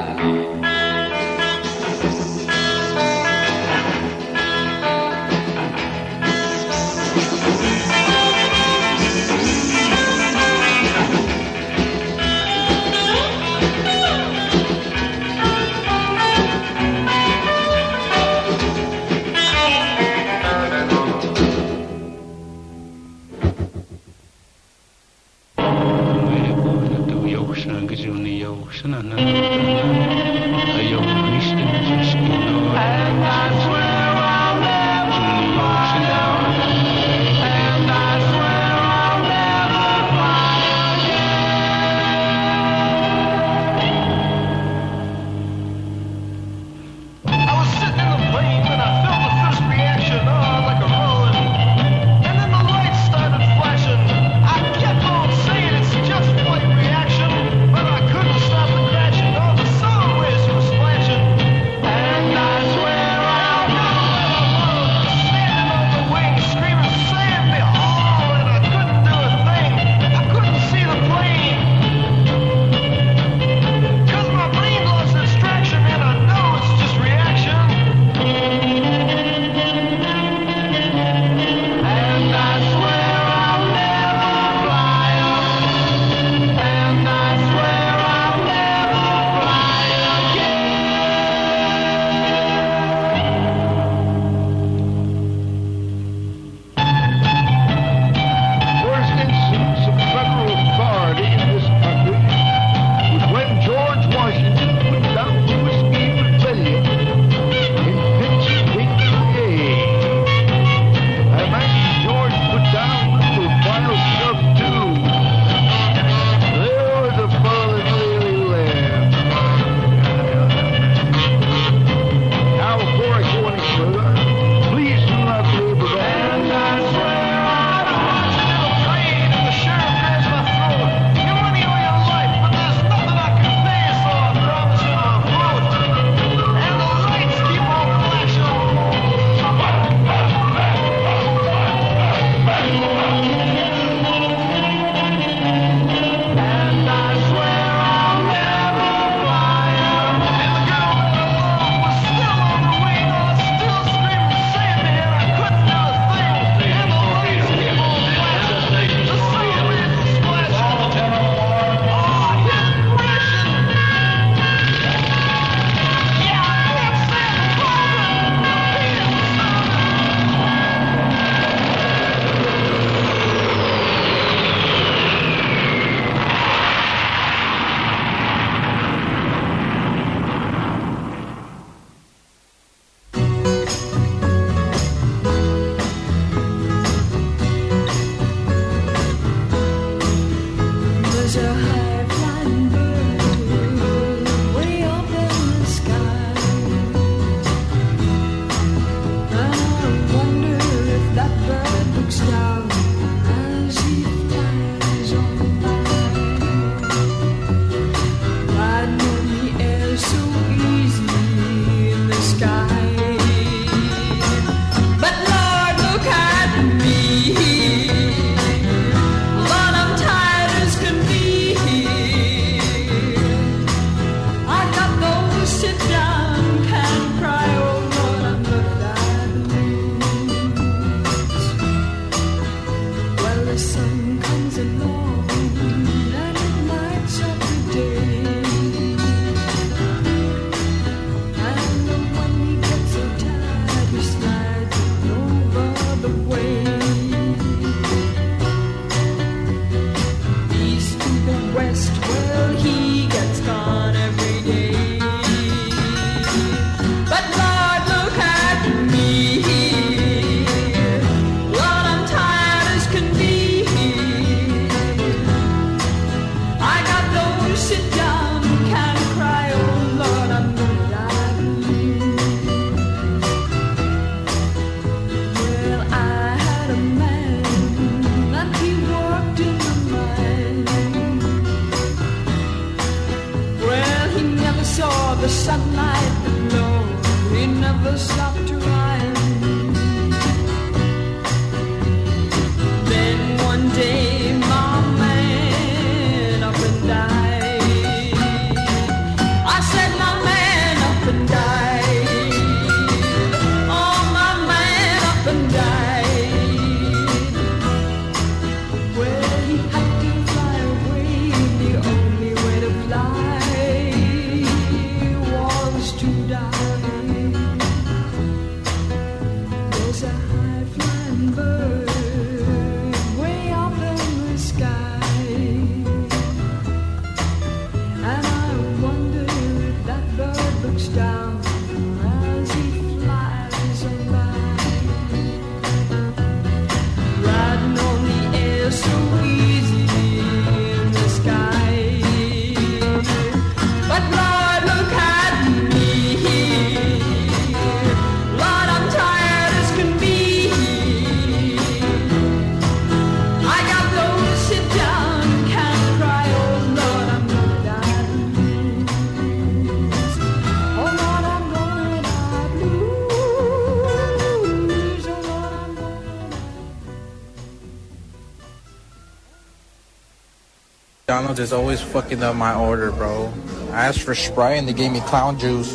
McDonald's is always fucking up my order, bro. I asked for Sprite and they gave me clown juice.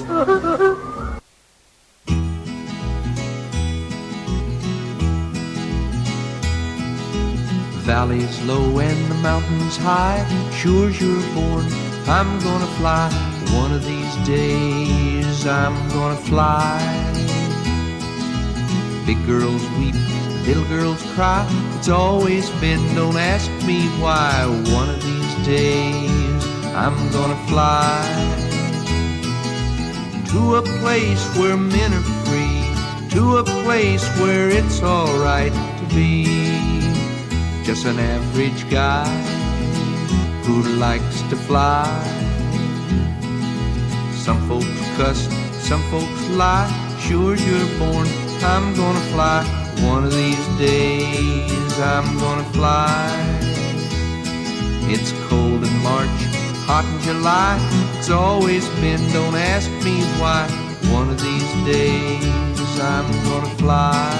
Valleys low and the mountains high, sure as you're born, I'm gonna fly. One of these days I'm gonna fly. Big girls weep, little girls cry. It's always been, don't ask me why. One of these days I'm gonna fly to a place where men are free, to a place where it's alright to be just an average guy who likes to fly. Some folks cuss, some folks lie. Sure as you're born, I'm gonna fly. One of these days I'm gonna fly. It's cold in March, hot in July. It's always been, don't ask me why. One of these days I'm gonna fly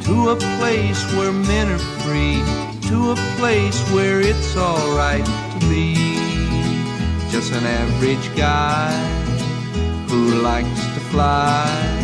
to a place where men are free, to a place where it's alright to be just an average guy who likes to fly.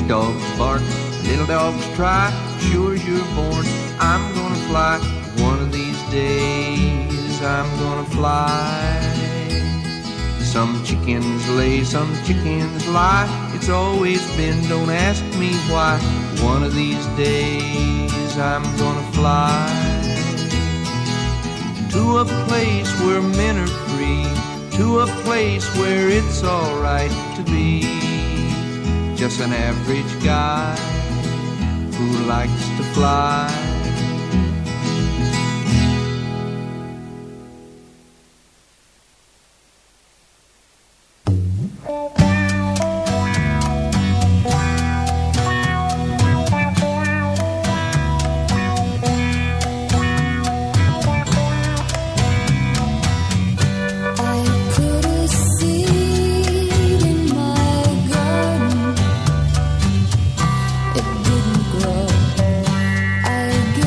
Dogs bark, little dogs try. Sure as you're born, I'm gonna fly. One of these days I'm gonna fly. Some chickens lay, some chickens lie. It's always been, don't ask me why. One of these days I'm gonna fly to a place where men are free, to a place where it's alright to be just an average guy who likes to fly. I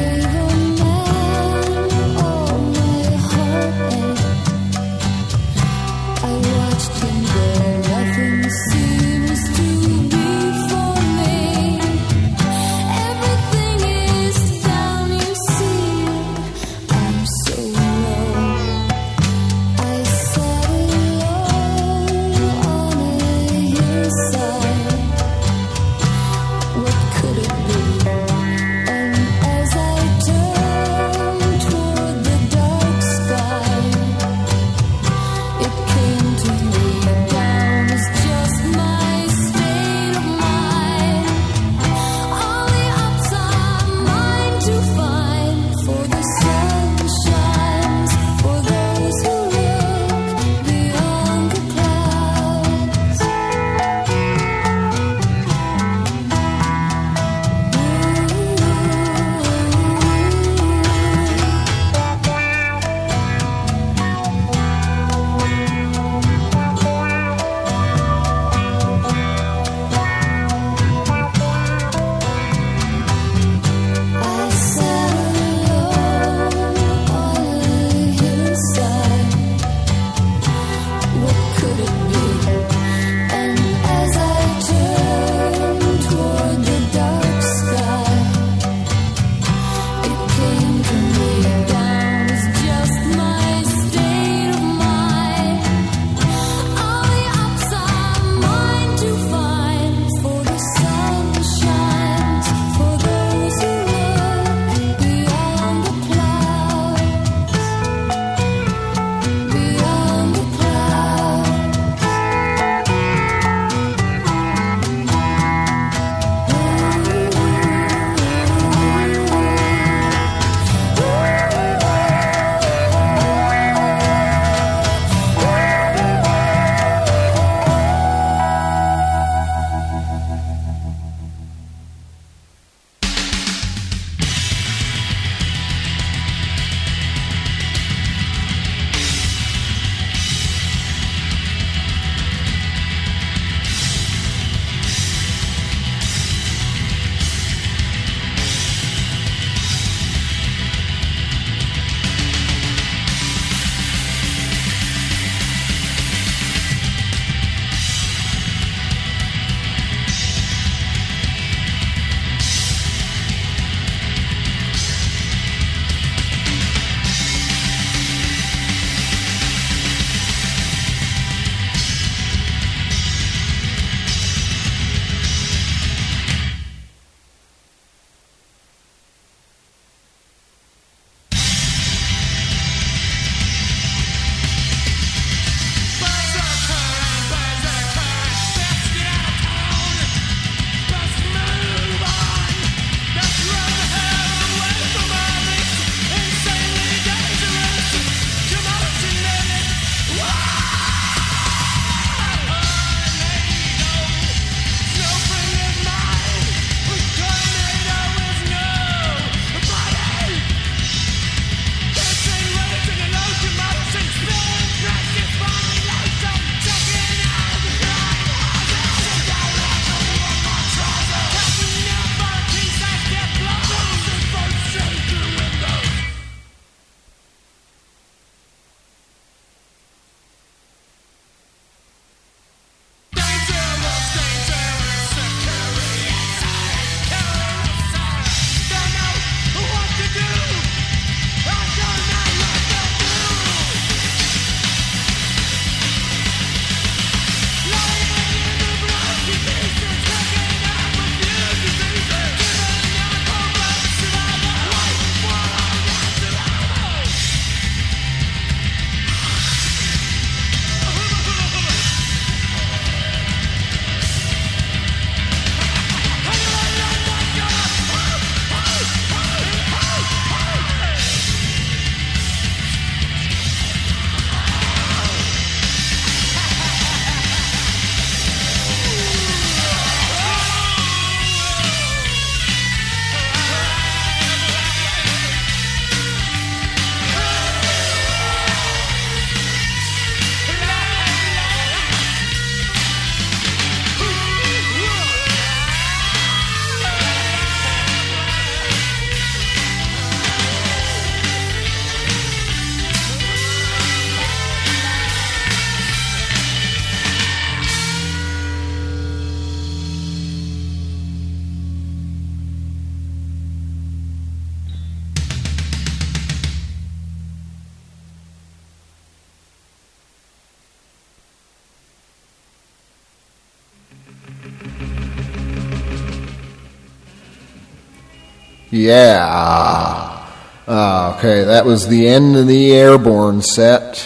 Yeah. Okay, that was the end of the Airborne set.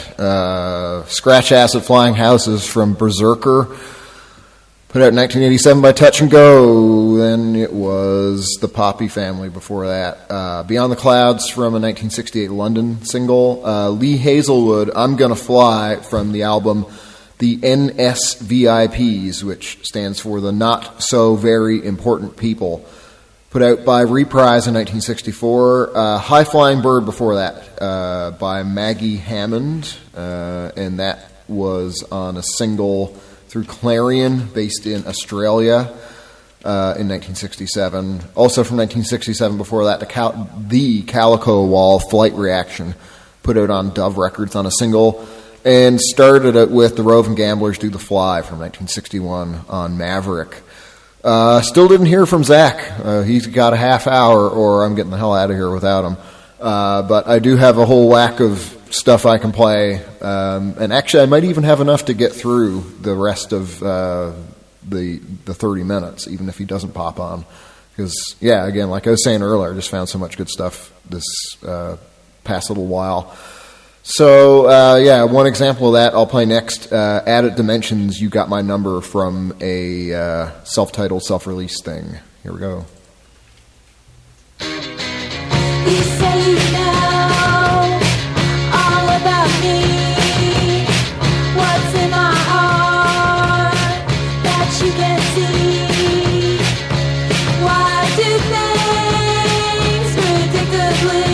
Scratch Acid Flying Houses from Berserker. Put out in 1987 by Touch and Go. Then it was The Poppy Family before that. Beyond the Clouds from a 1968 London single. Lee Hazelwood, I'm Gonna Fly from the album The NSVIPs, which stands for the Not So Very Important People. Put out by Reprise in 1964. High Flying Bird before that by Maggie Hammond. And that was on a single through Clarion, based in Australia in 1967. Also from 1967 before that, the Calico Wall, Flight Reaction, put out on Dove Records on a single. And started it with The Roving Gamblers Do the Fly from 1961 on Maverick. Still didn't hear from Zack. He's got a half hour, or I'm getting the hell out of here without him. But I do have a whole whack of stuff I can play. And actually, I might even have enough to get through the rest of the 30 minutes, even if he doesn't pop on. Because, yeah, again, like I was saying earlier, I just found so much good stuff this past little while. So, yeah, one example of that I'll play next. Added Dimensions, You Got My Number, from a self-titled, self-release thing. Here we go. You say you know all about me. What's in my heart that you can see? Why do things predictably?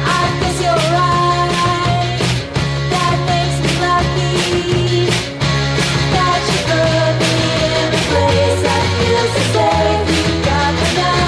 I guess you're right. That makes me lucky that you put me in a place that feels so safe. You got me now.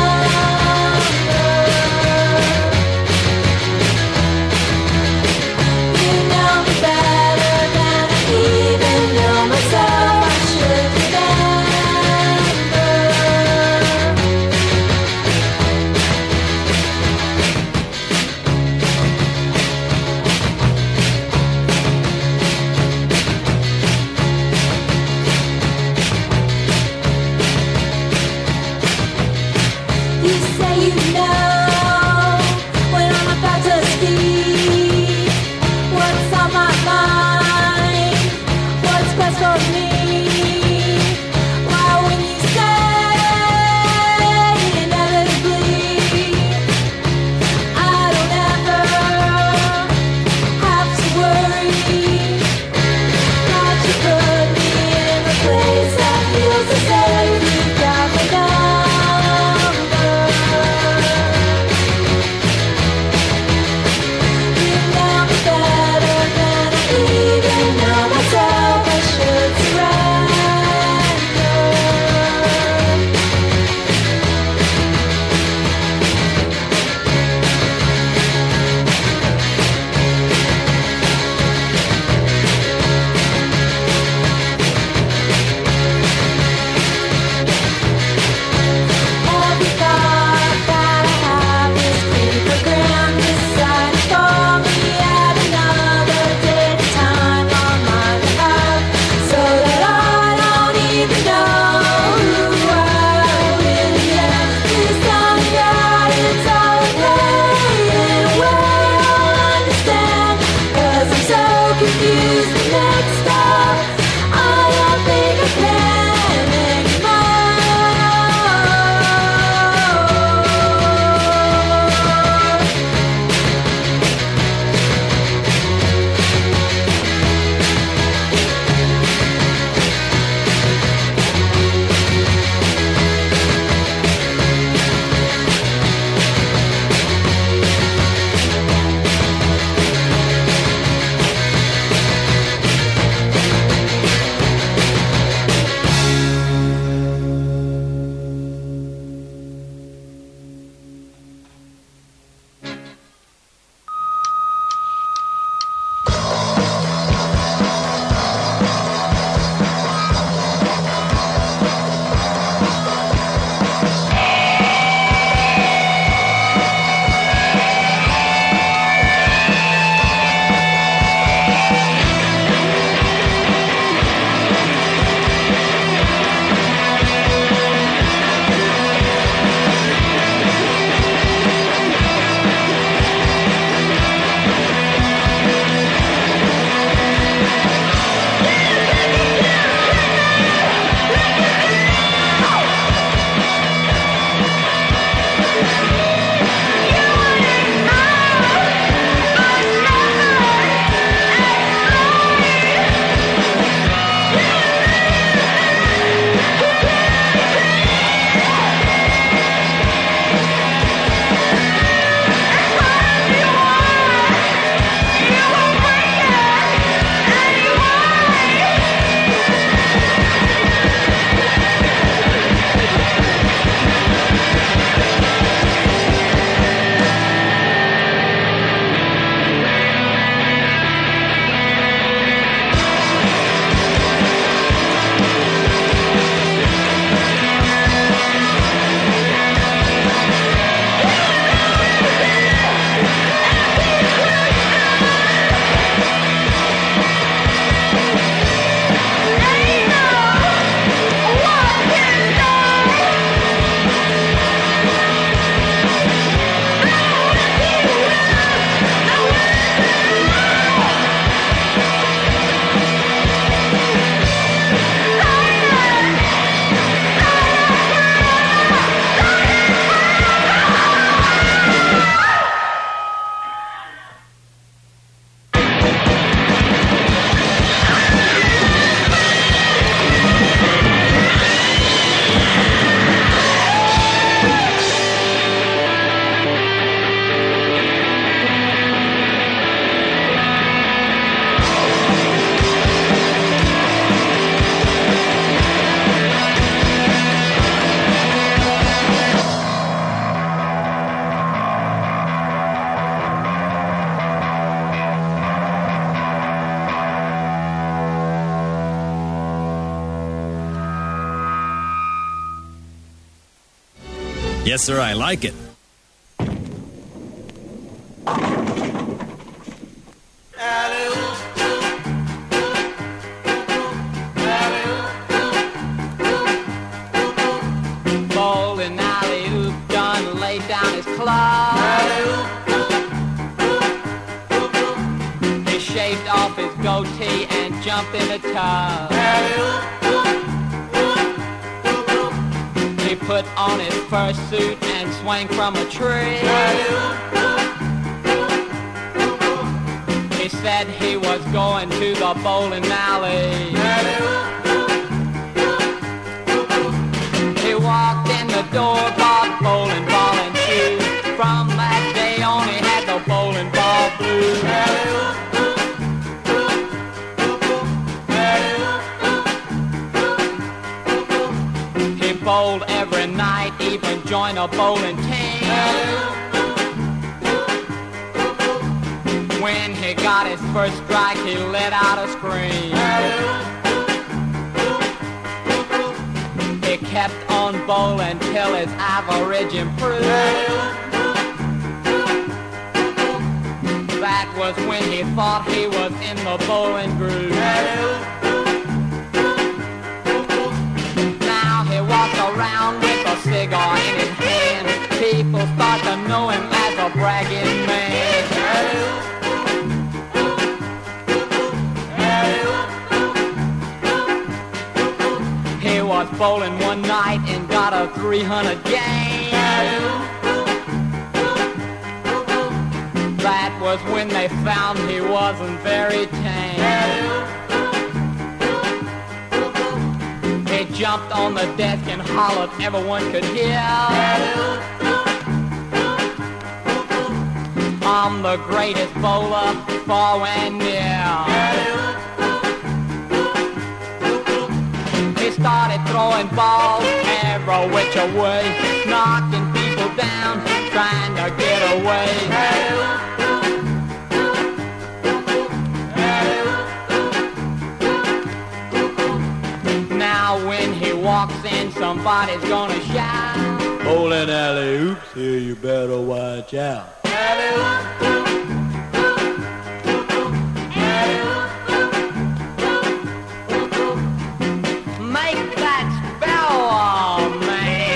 Yes, sir, I like it. Bowling alley-oop, done laid down his club. He shaved off his goatee and jumped in the tub. He put on his first suit and swung from a tree. He said he was going to the bowling alley. He walked in the door, bought bowling ball and shoes. From that day on, he had the bowling ball blues. He bowled every night, even joined a bowling team. When he got his first strike, he let out a scream. He kept on bowling till his average improved. That was when he thought he was in the bowling groove. Now he walks around with a cigar in his hand. People start to know him as a bragging man. He was bowling one night and got a 300 game. That was when they found he wasn't very tame. He jumped on the desk and hollered, everyone could hear. I'm the greatest bowler, far and near. He started throwing balls every which way, knocking people down, trying to get away. Now when he walks in, somebody's gonna shout, bowling alley oops, here you better watch out. Make that spell, man.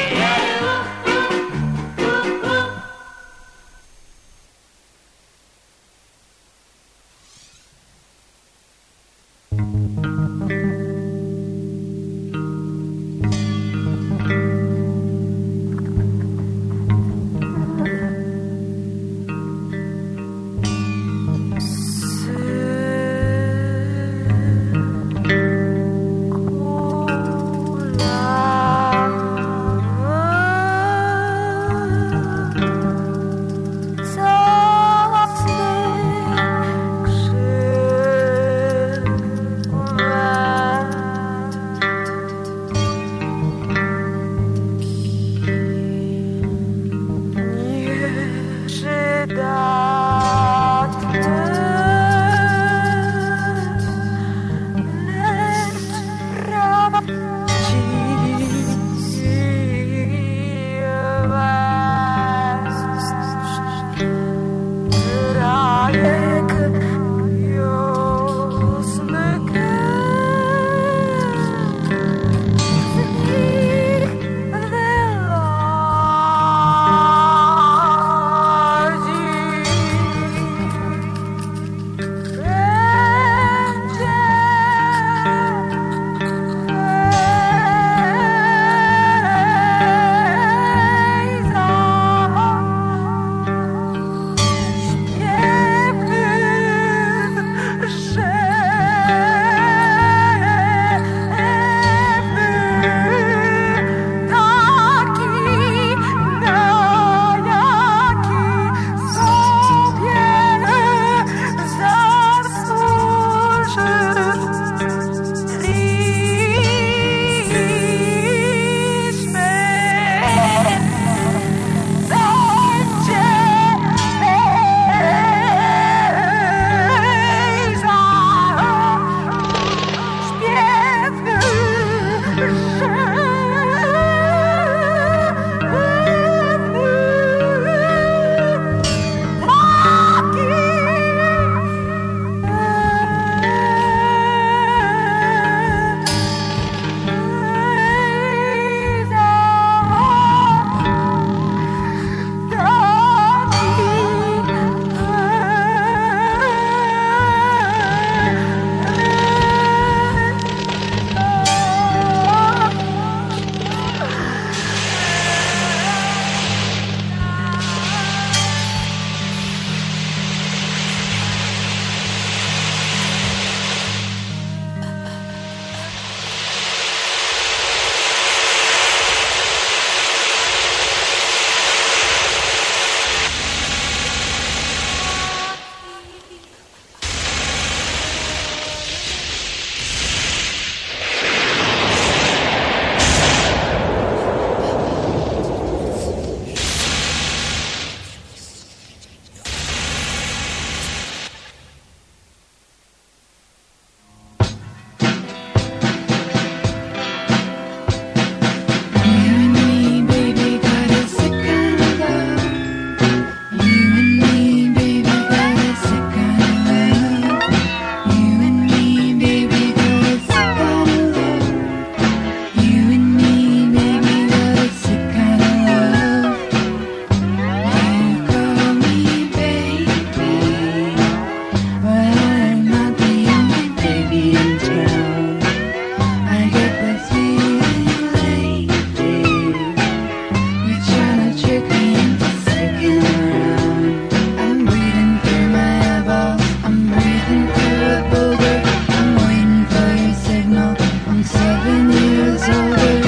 years older.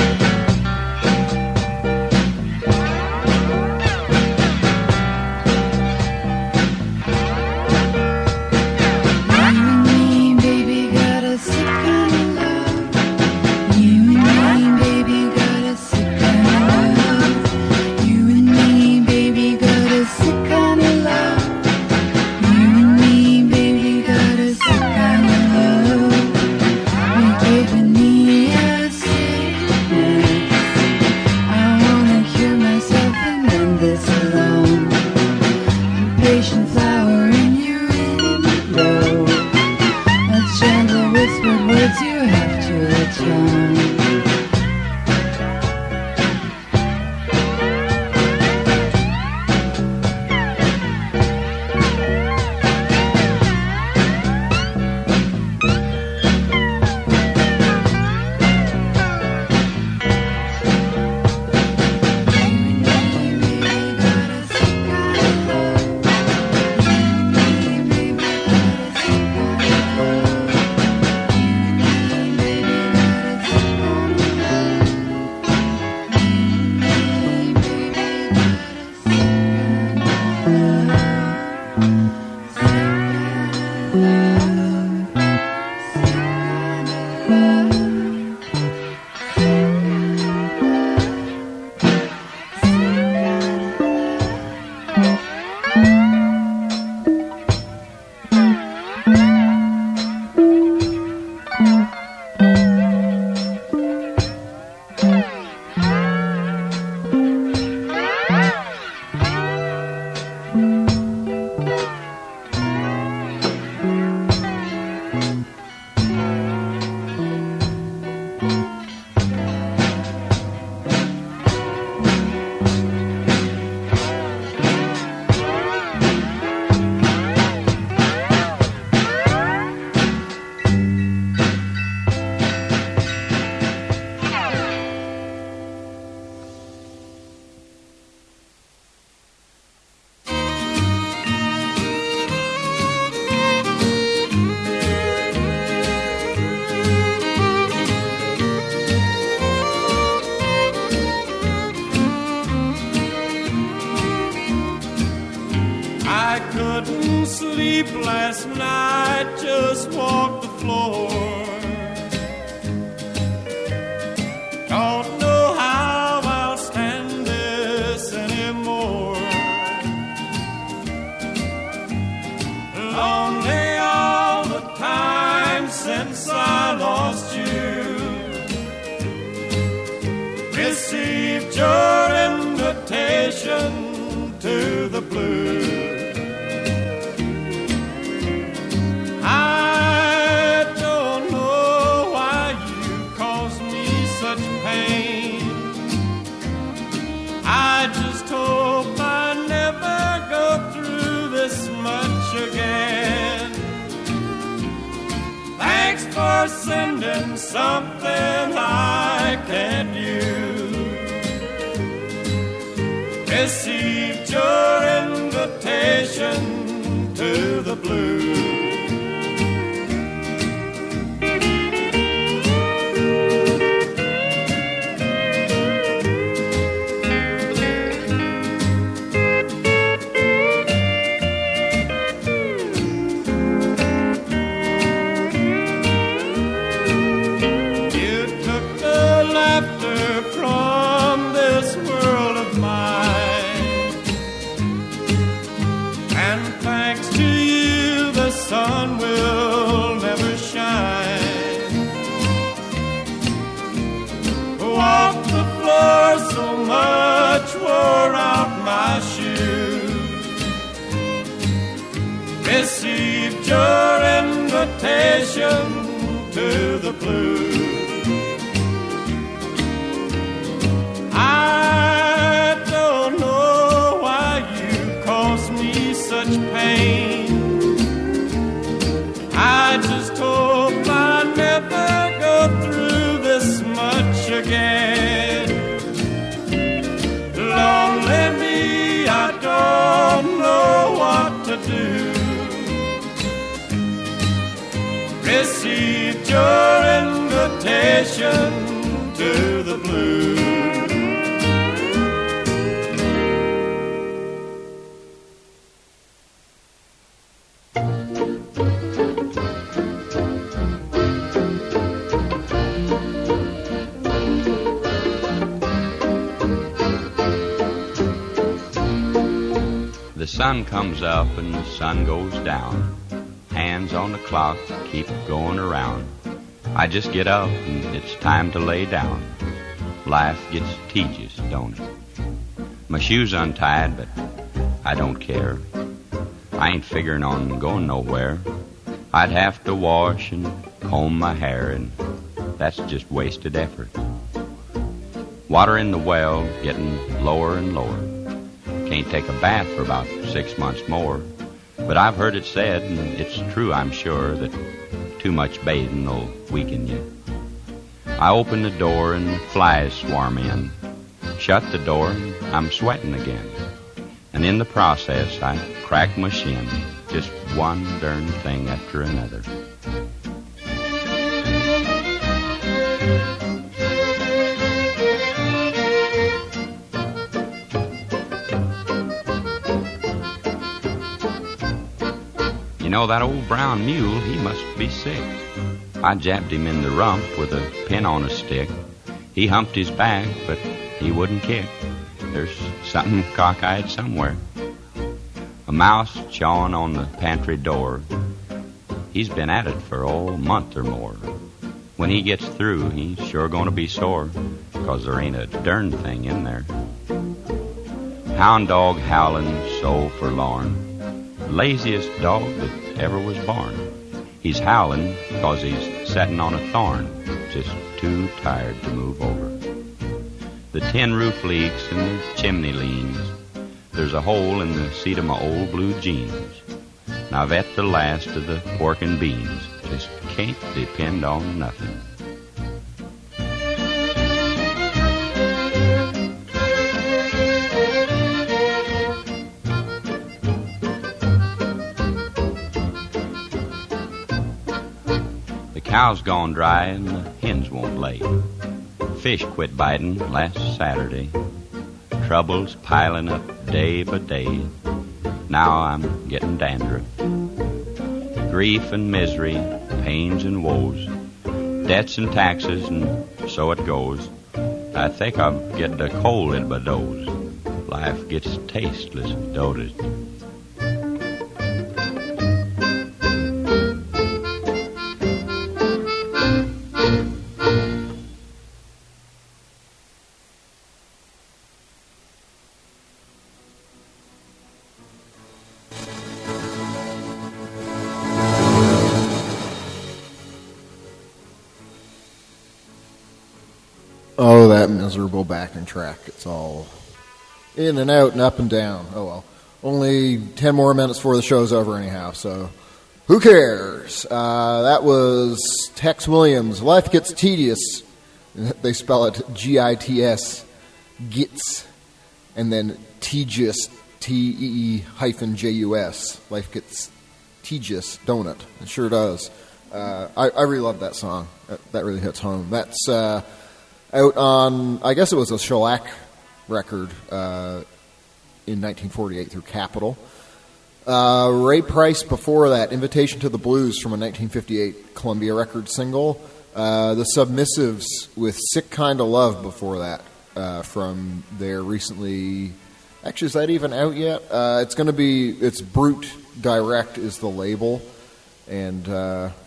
Last night just walked the floor. Don't know how I'll stand this anymore. Lonely all the time since I lost you. Received your invitation to the blues. I don't know why you caused me such pain. I just hope I never go through this much again. Thanks for sending something I can't use. Received your invitation to the blues. Sun will never shine. Walk the floor so much, wore out my shoes. Received your invitation to the blues. I don't know why you caused me such pain. I just hope I never go through this much again. Lonely me, I don't know what to do. Received your invitation to the blues. The sun comes up and the sun goes down. Hands on the clock keep going around. I just get up and it's time to lay down. Life gets tedious, don't it? My shoes untied, but I don't care. I ain't figuring on going nowhere. I'd have to wash and comb my hair, and that's just wasted effort. Water in the well getting lower and lower. Can't take a bath for about 6 months more. But I've heard it said, and it's true I'm sure, that too much bathing will weaken you. I open the door and flies swarm in. Shut the door and I'm sweating again. And in the process I crack my shin. Just one darn thing after another. You know, that old brown mule, he must be sick. I jabbed him in the rump with a pin on a stick. He humped his back, but he wouldn't kick. There's something cockeyed somewhere. A mouse chawing on the pantry door. He's been at it for a month or more. When he gets through, he's sure gonna be sore, 'cause there ain't a darn thing in there. Hound dog howling so forlorn. Laziest dog that ever was born. He's howling 'cause he's setting on a thorn, just too tired to move over. The tin roof leaks and the chimney leans. There's a hole in the seat of my old blue jeans. Now I've ate the last of the pork and beans. Just can't depend on nothing. Cow's gone dry and the hens won't lay. Fish quit biting last Saturday. Troubles piling up day by day. Now I'm getting dandruff. Grief and misery, pains and woes. Debts and taxes, and so it goes. I think I'm getting a cold in my nose. Life gets tasteless, don't it? Oh, that miserable backing track. It's all in and out and up and down. Oh, well. Only 10 more minutes before the show's over anyhow, so who cares? That was Tex Williams. Life Gets Tedious. They spell it G-I-T-S, gits, and then tedious, T-E-E-J-U-S. Life Gets Tedious, don't it? It sure does. I really love that song. That really hits home. That's out on, I guess it was a shellac record in 1948 through Capitol. Ray Price before that, Invitation to the Blues from a 1958 Columbia record single. The Submissives with Sick Kind of Love before that from their recently, actually is that even out yet? It's Brute Direct is the label, and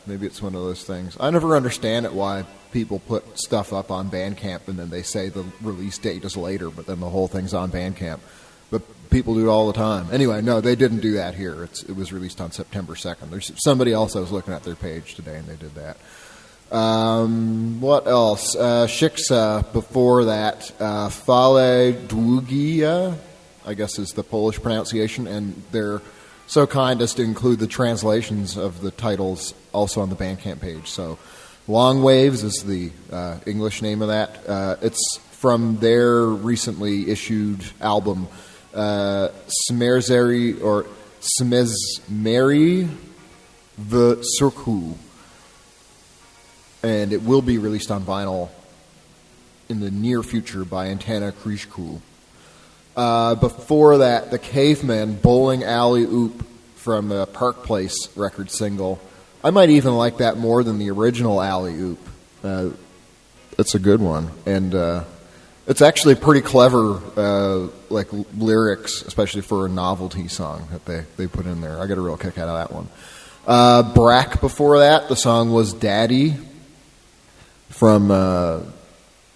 maybe it's one of those things. I never understand it why people put stuff up on Bandcamp and then they say the release date is later, but then the whole thing's on Bandcamp. But people do it all the time. Anyway, no, they didn't do that here. It was released on September 2nd. There's somebody else I was looking at their page today, and they did that. What else? Shiksa before that. Fale Długia, I guess is the Polish pronunciation, and they're so kind as to include the translations of the titles also on the Bandcamp page. So Long Waves is the English name of that. It's from their recently issued album, Smerzeri or Smezmeri v Surku. And it will be released on vinyl in the near future by Antenna Krishkul. Before that, the Cavemen, Bowling Alley Oop from the Park Place record single. I might even like that more than the original Alley Oop. It's a good one. And it's actually pretty clever, like lyrics, especially for a novelty song that they put in there. I get a real kick out of that one. Brack before that, the song was Daddy from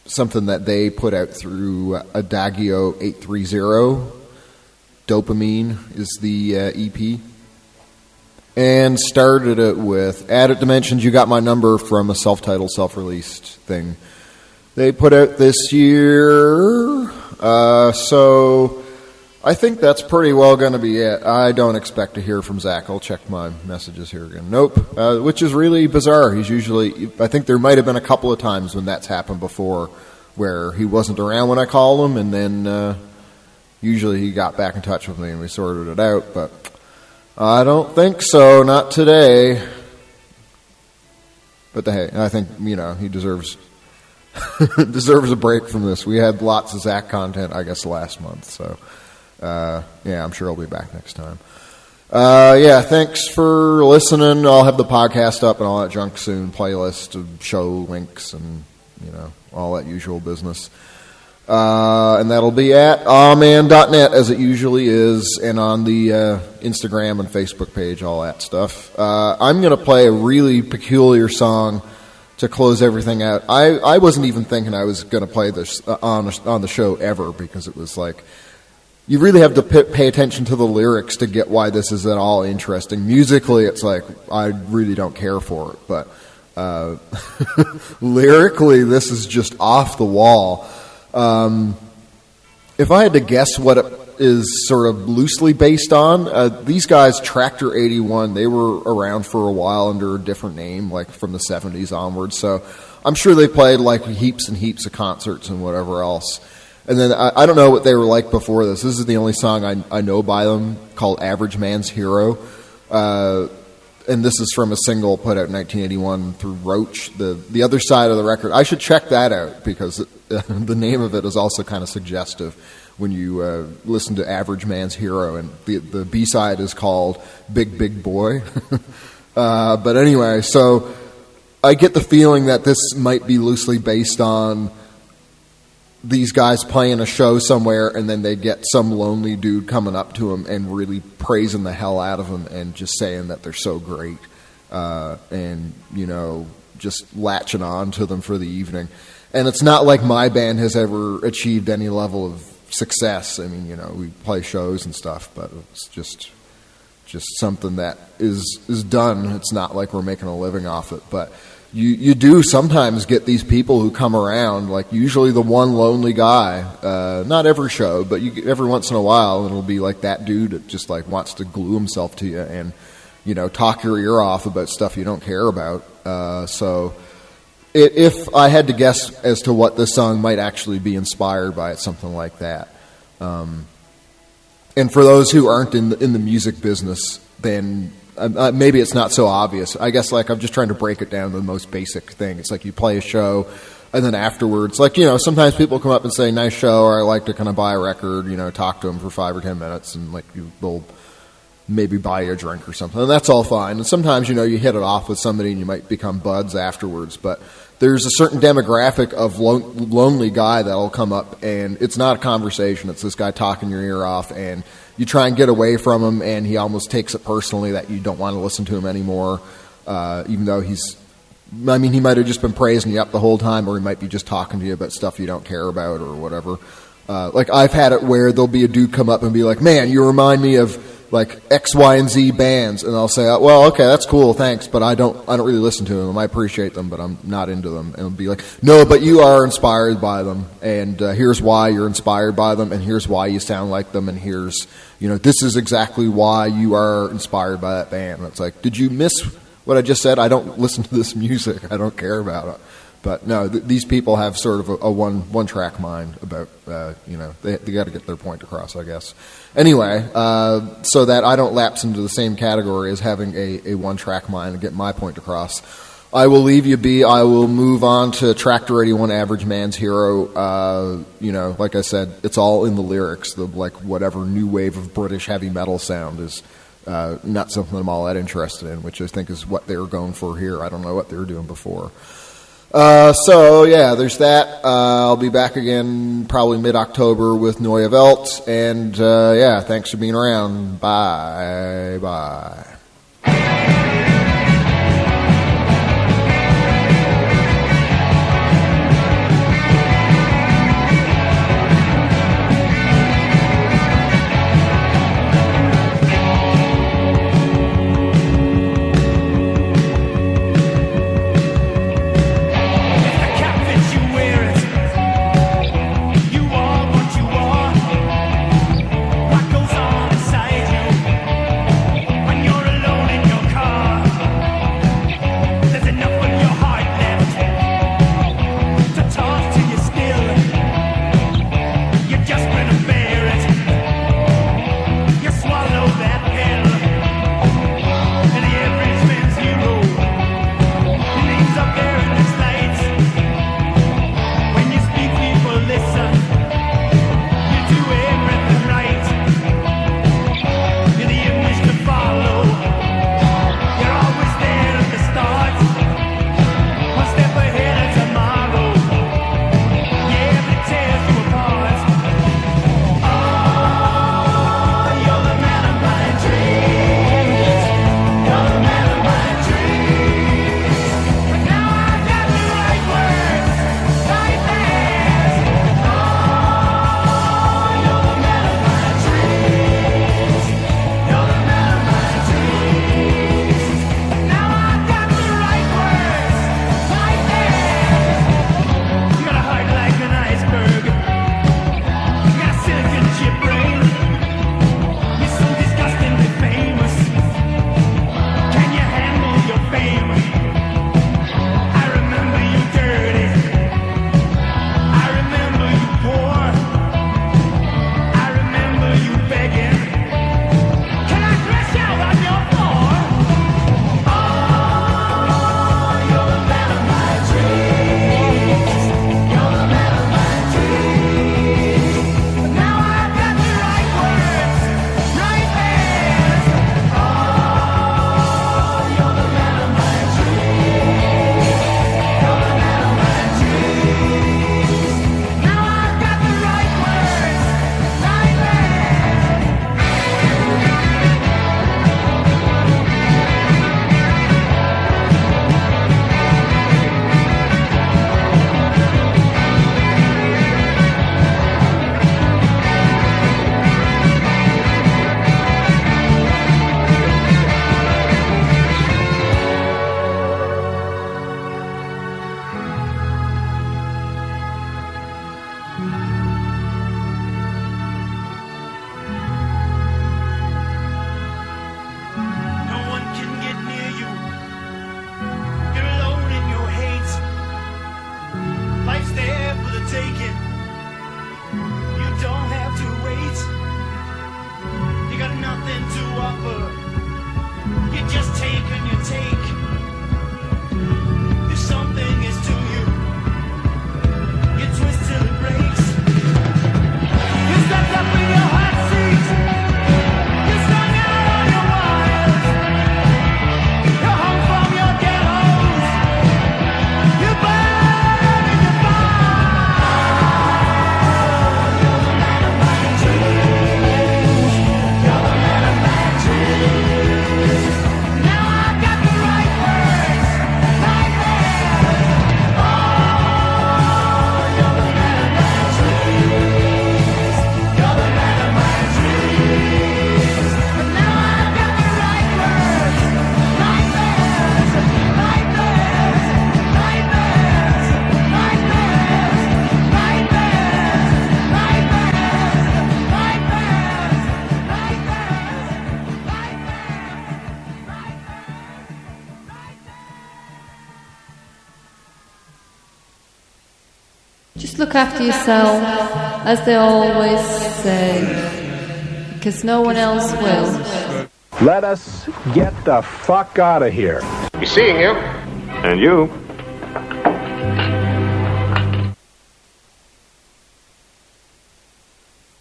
something that they put out through Adagio 830. Dopamine is the EP. And started it with Added Dimensions, You Got My Number from a self-titled, self-released thing they put out this year. So I think that's pretty well going to be it. I don't expect to hear from Zack. I'll check my messages here again. Nope, which is really bizarre. He's usually, I think there might have been a couple of times when that's happened before where he wasn't around when I called him, and then usually he got back in touch with me and we sorted it out, but I don't think so, not today. But hey, I think, he deserves a break from this. We had lots of Zack content, I guess, last month, so I'm sure I'll be back next time. Thanks for listening. I'll have the podcast up and all that junk soon, playlist of show links and, all that usual business. And that'll be at awman.net as it usually is, and on the Instagram and Facebook page, all that stuff. I'm going to play a really peculiar song to close everything out. I wasn't even thinking I was going to play this on the show ever, because it was like, you really have to pay attention to the lyrics to get why this is at all interesting. Musically, it's like, I really don't care for it, but lyrically, this is just off the wall. If I had to guess what it is sort of loosely based on, these guys, Tractor 81, they were around for a while under a different name, like from the 70s onwards, so I'm sure they played like heaps and heaps of concerts and whatever else. And then I don't know what they were like before this. This is the only song I know by them, called Average Man's Hero. And this is from a single put out in 1981 through Roach, the other side of the record. I should check that out, because the name of it is also kind of suggestive when you listen to Average Man's Hero, and the B-side is called Big Big Boy. But anyway, so I get the feeling that this might be loosely based on these guys playing a show somewhere, and then they get some lonely dude coming up to them and really praising the hell out of them and just saying that they're so great, and just latching on to them for the evening. And it's not like my band has ever achieved any level of success. I mean, we play shows and stuff, but it's just something that is done. It's not like we're making a living off it, but you do sometimes get these people who come around, like usually the one lonely guy, not every show, but every once in a while, it'll be like that dude that just like wants to glue himself to you and, talk your ear off about stuff you don't care about. So if I had to guess as to what this song might actually be inspired by, it's something like that. And for those who aren't in the music business, then maybe it's not so obvious. I guess I'm just trying to break it down to the most basic thing. It's like you play a show, and then afterwards, sometimes people come up and say, nice show, or I like to kind of buy a record, talk to them for 5 or 10 minutes, and they'll maybe buy you a drink or something. And that's all fine. And sometimes, you hit it off with somebody and you might become buds afterwards. But there's a certain demographic of lonely guy that'll come up, and it's not a conversation. It's this guy talking your ear off, and you try and get away from him, and he almost takes it personally that you don't want to listen to him anymore, even though he might have just been praising you up the whole time, or he might be just talking to you about stuff you don't care about or whatever. I've had it where there'll be a dude come up and be like, man, you remind me of X, Y, and Z bands, and I'll say, well, okay, that's cool, thanks, but I don't really listen to them. I appreciate them, but I'm not into them. And it'll be like, no, but you are inspired by them, and here's why you're inspired by them, and here's why you sound like them, and here's, this is exactly why you are inspired by that band. And it's like, did you miss what I just said? I don't listen to this music. I don't care about it. But no, these people have sort of a one-track mind about, they got to get their point across, I guess. Anyway, so that I don't lapse into the same category as having a one-track mind and get my point across, I will leave you be. I will move on to Tractor 81, Average Man's Hero. Like I said, it's all in the lyrics. Whatever new wave of British heavy metal sound is not something I'm all that interested in, which I think is what they were going for here. I don't know what they were doing before. There's that. I'll be back again probably mid-October with Neue Welt. And, thanks for being around. Bye. Just look after yourself, as they always say, because no one else will. Let us get the fuck out of here. You seeing him? And you?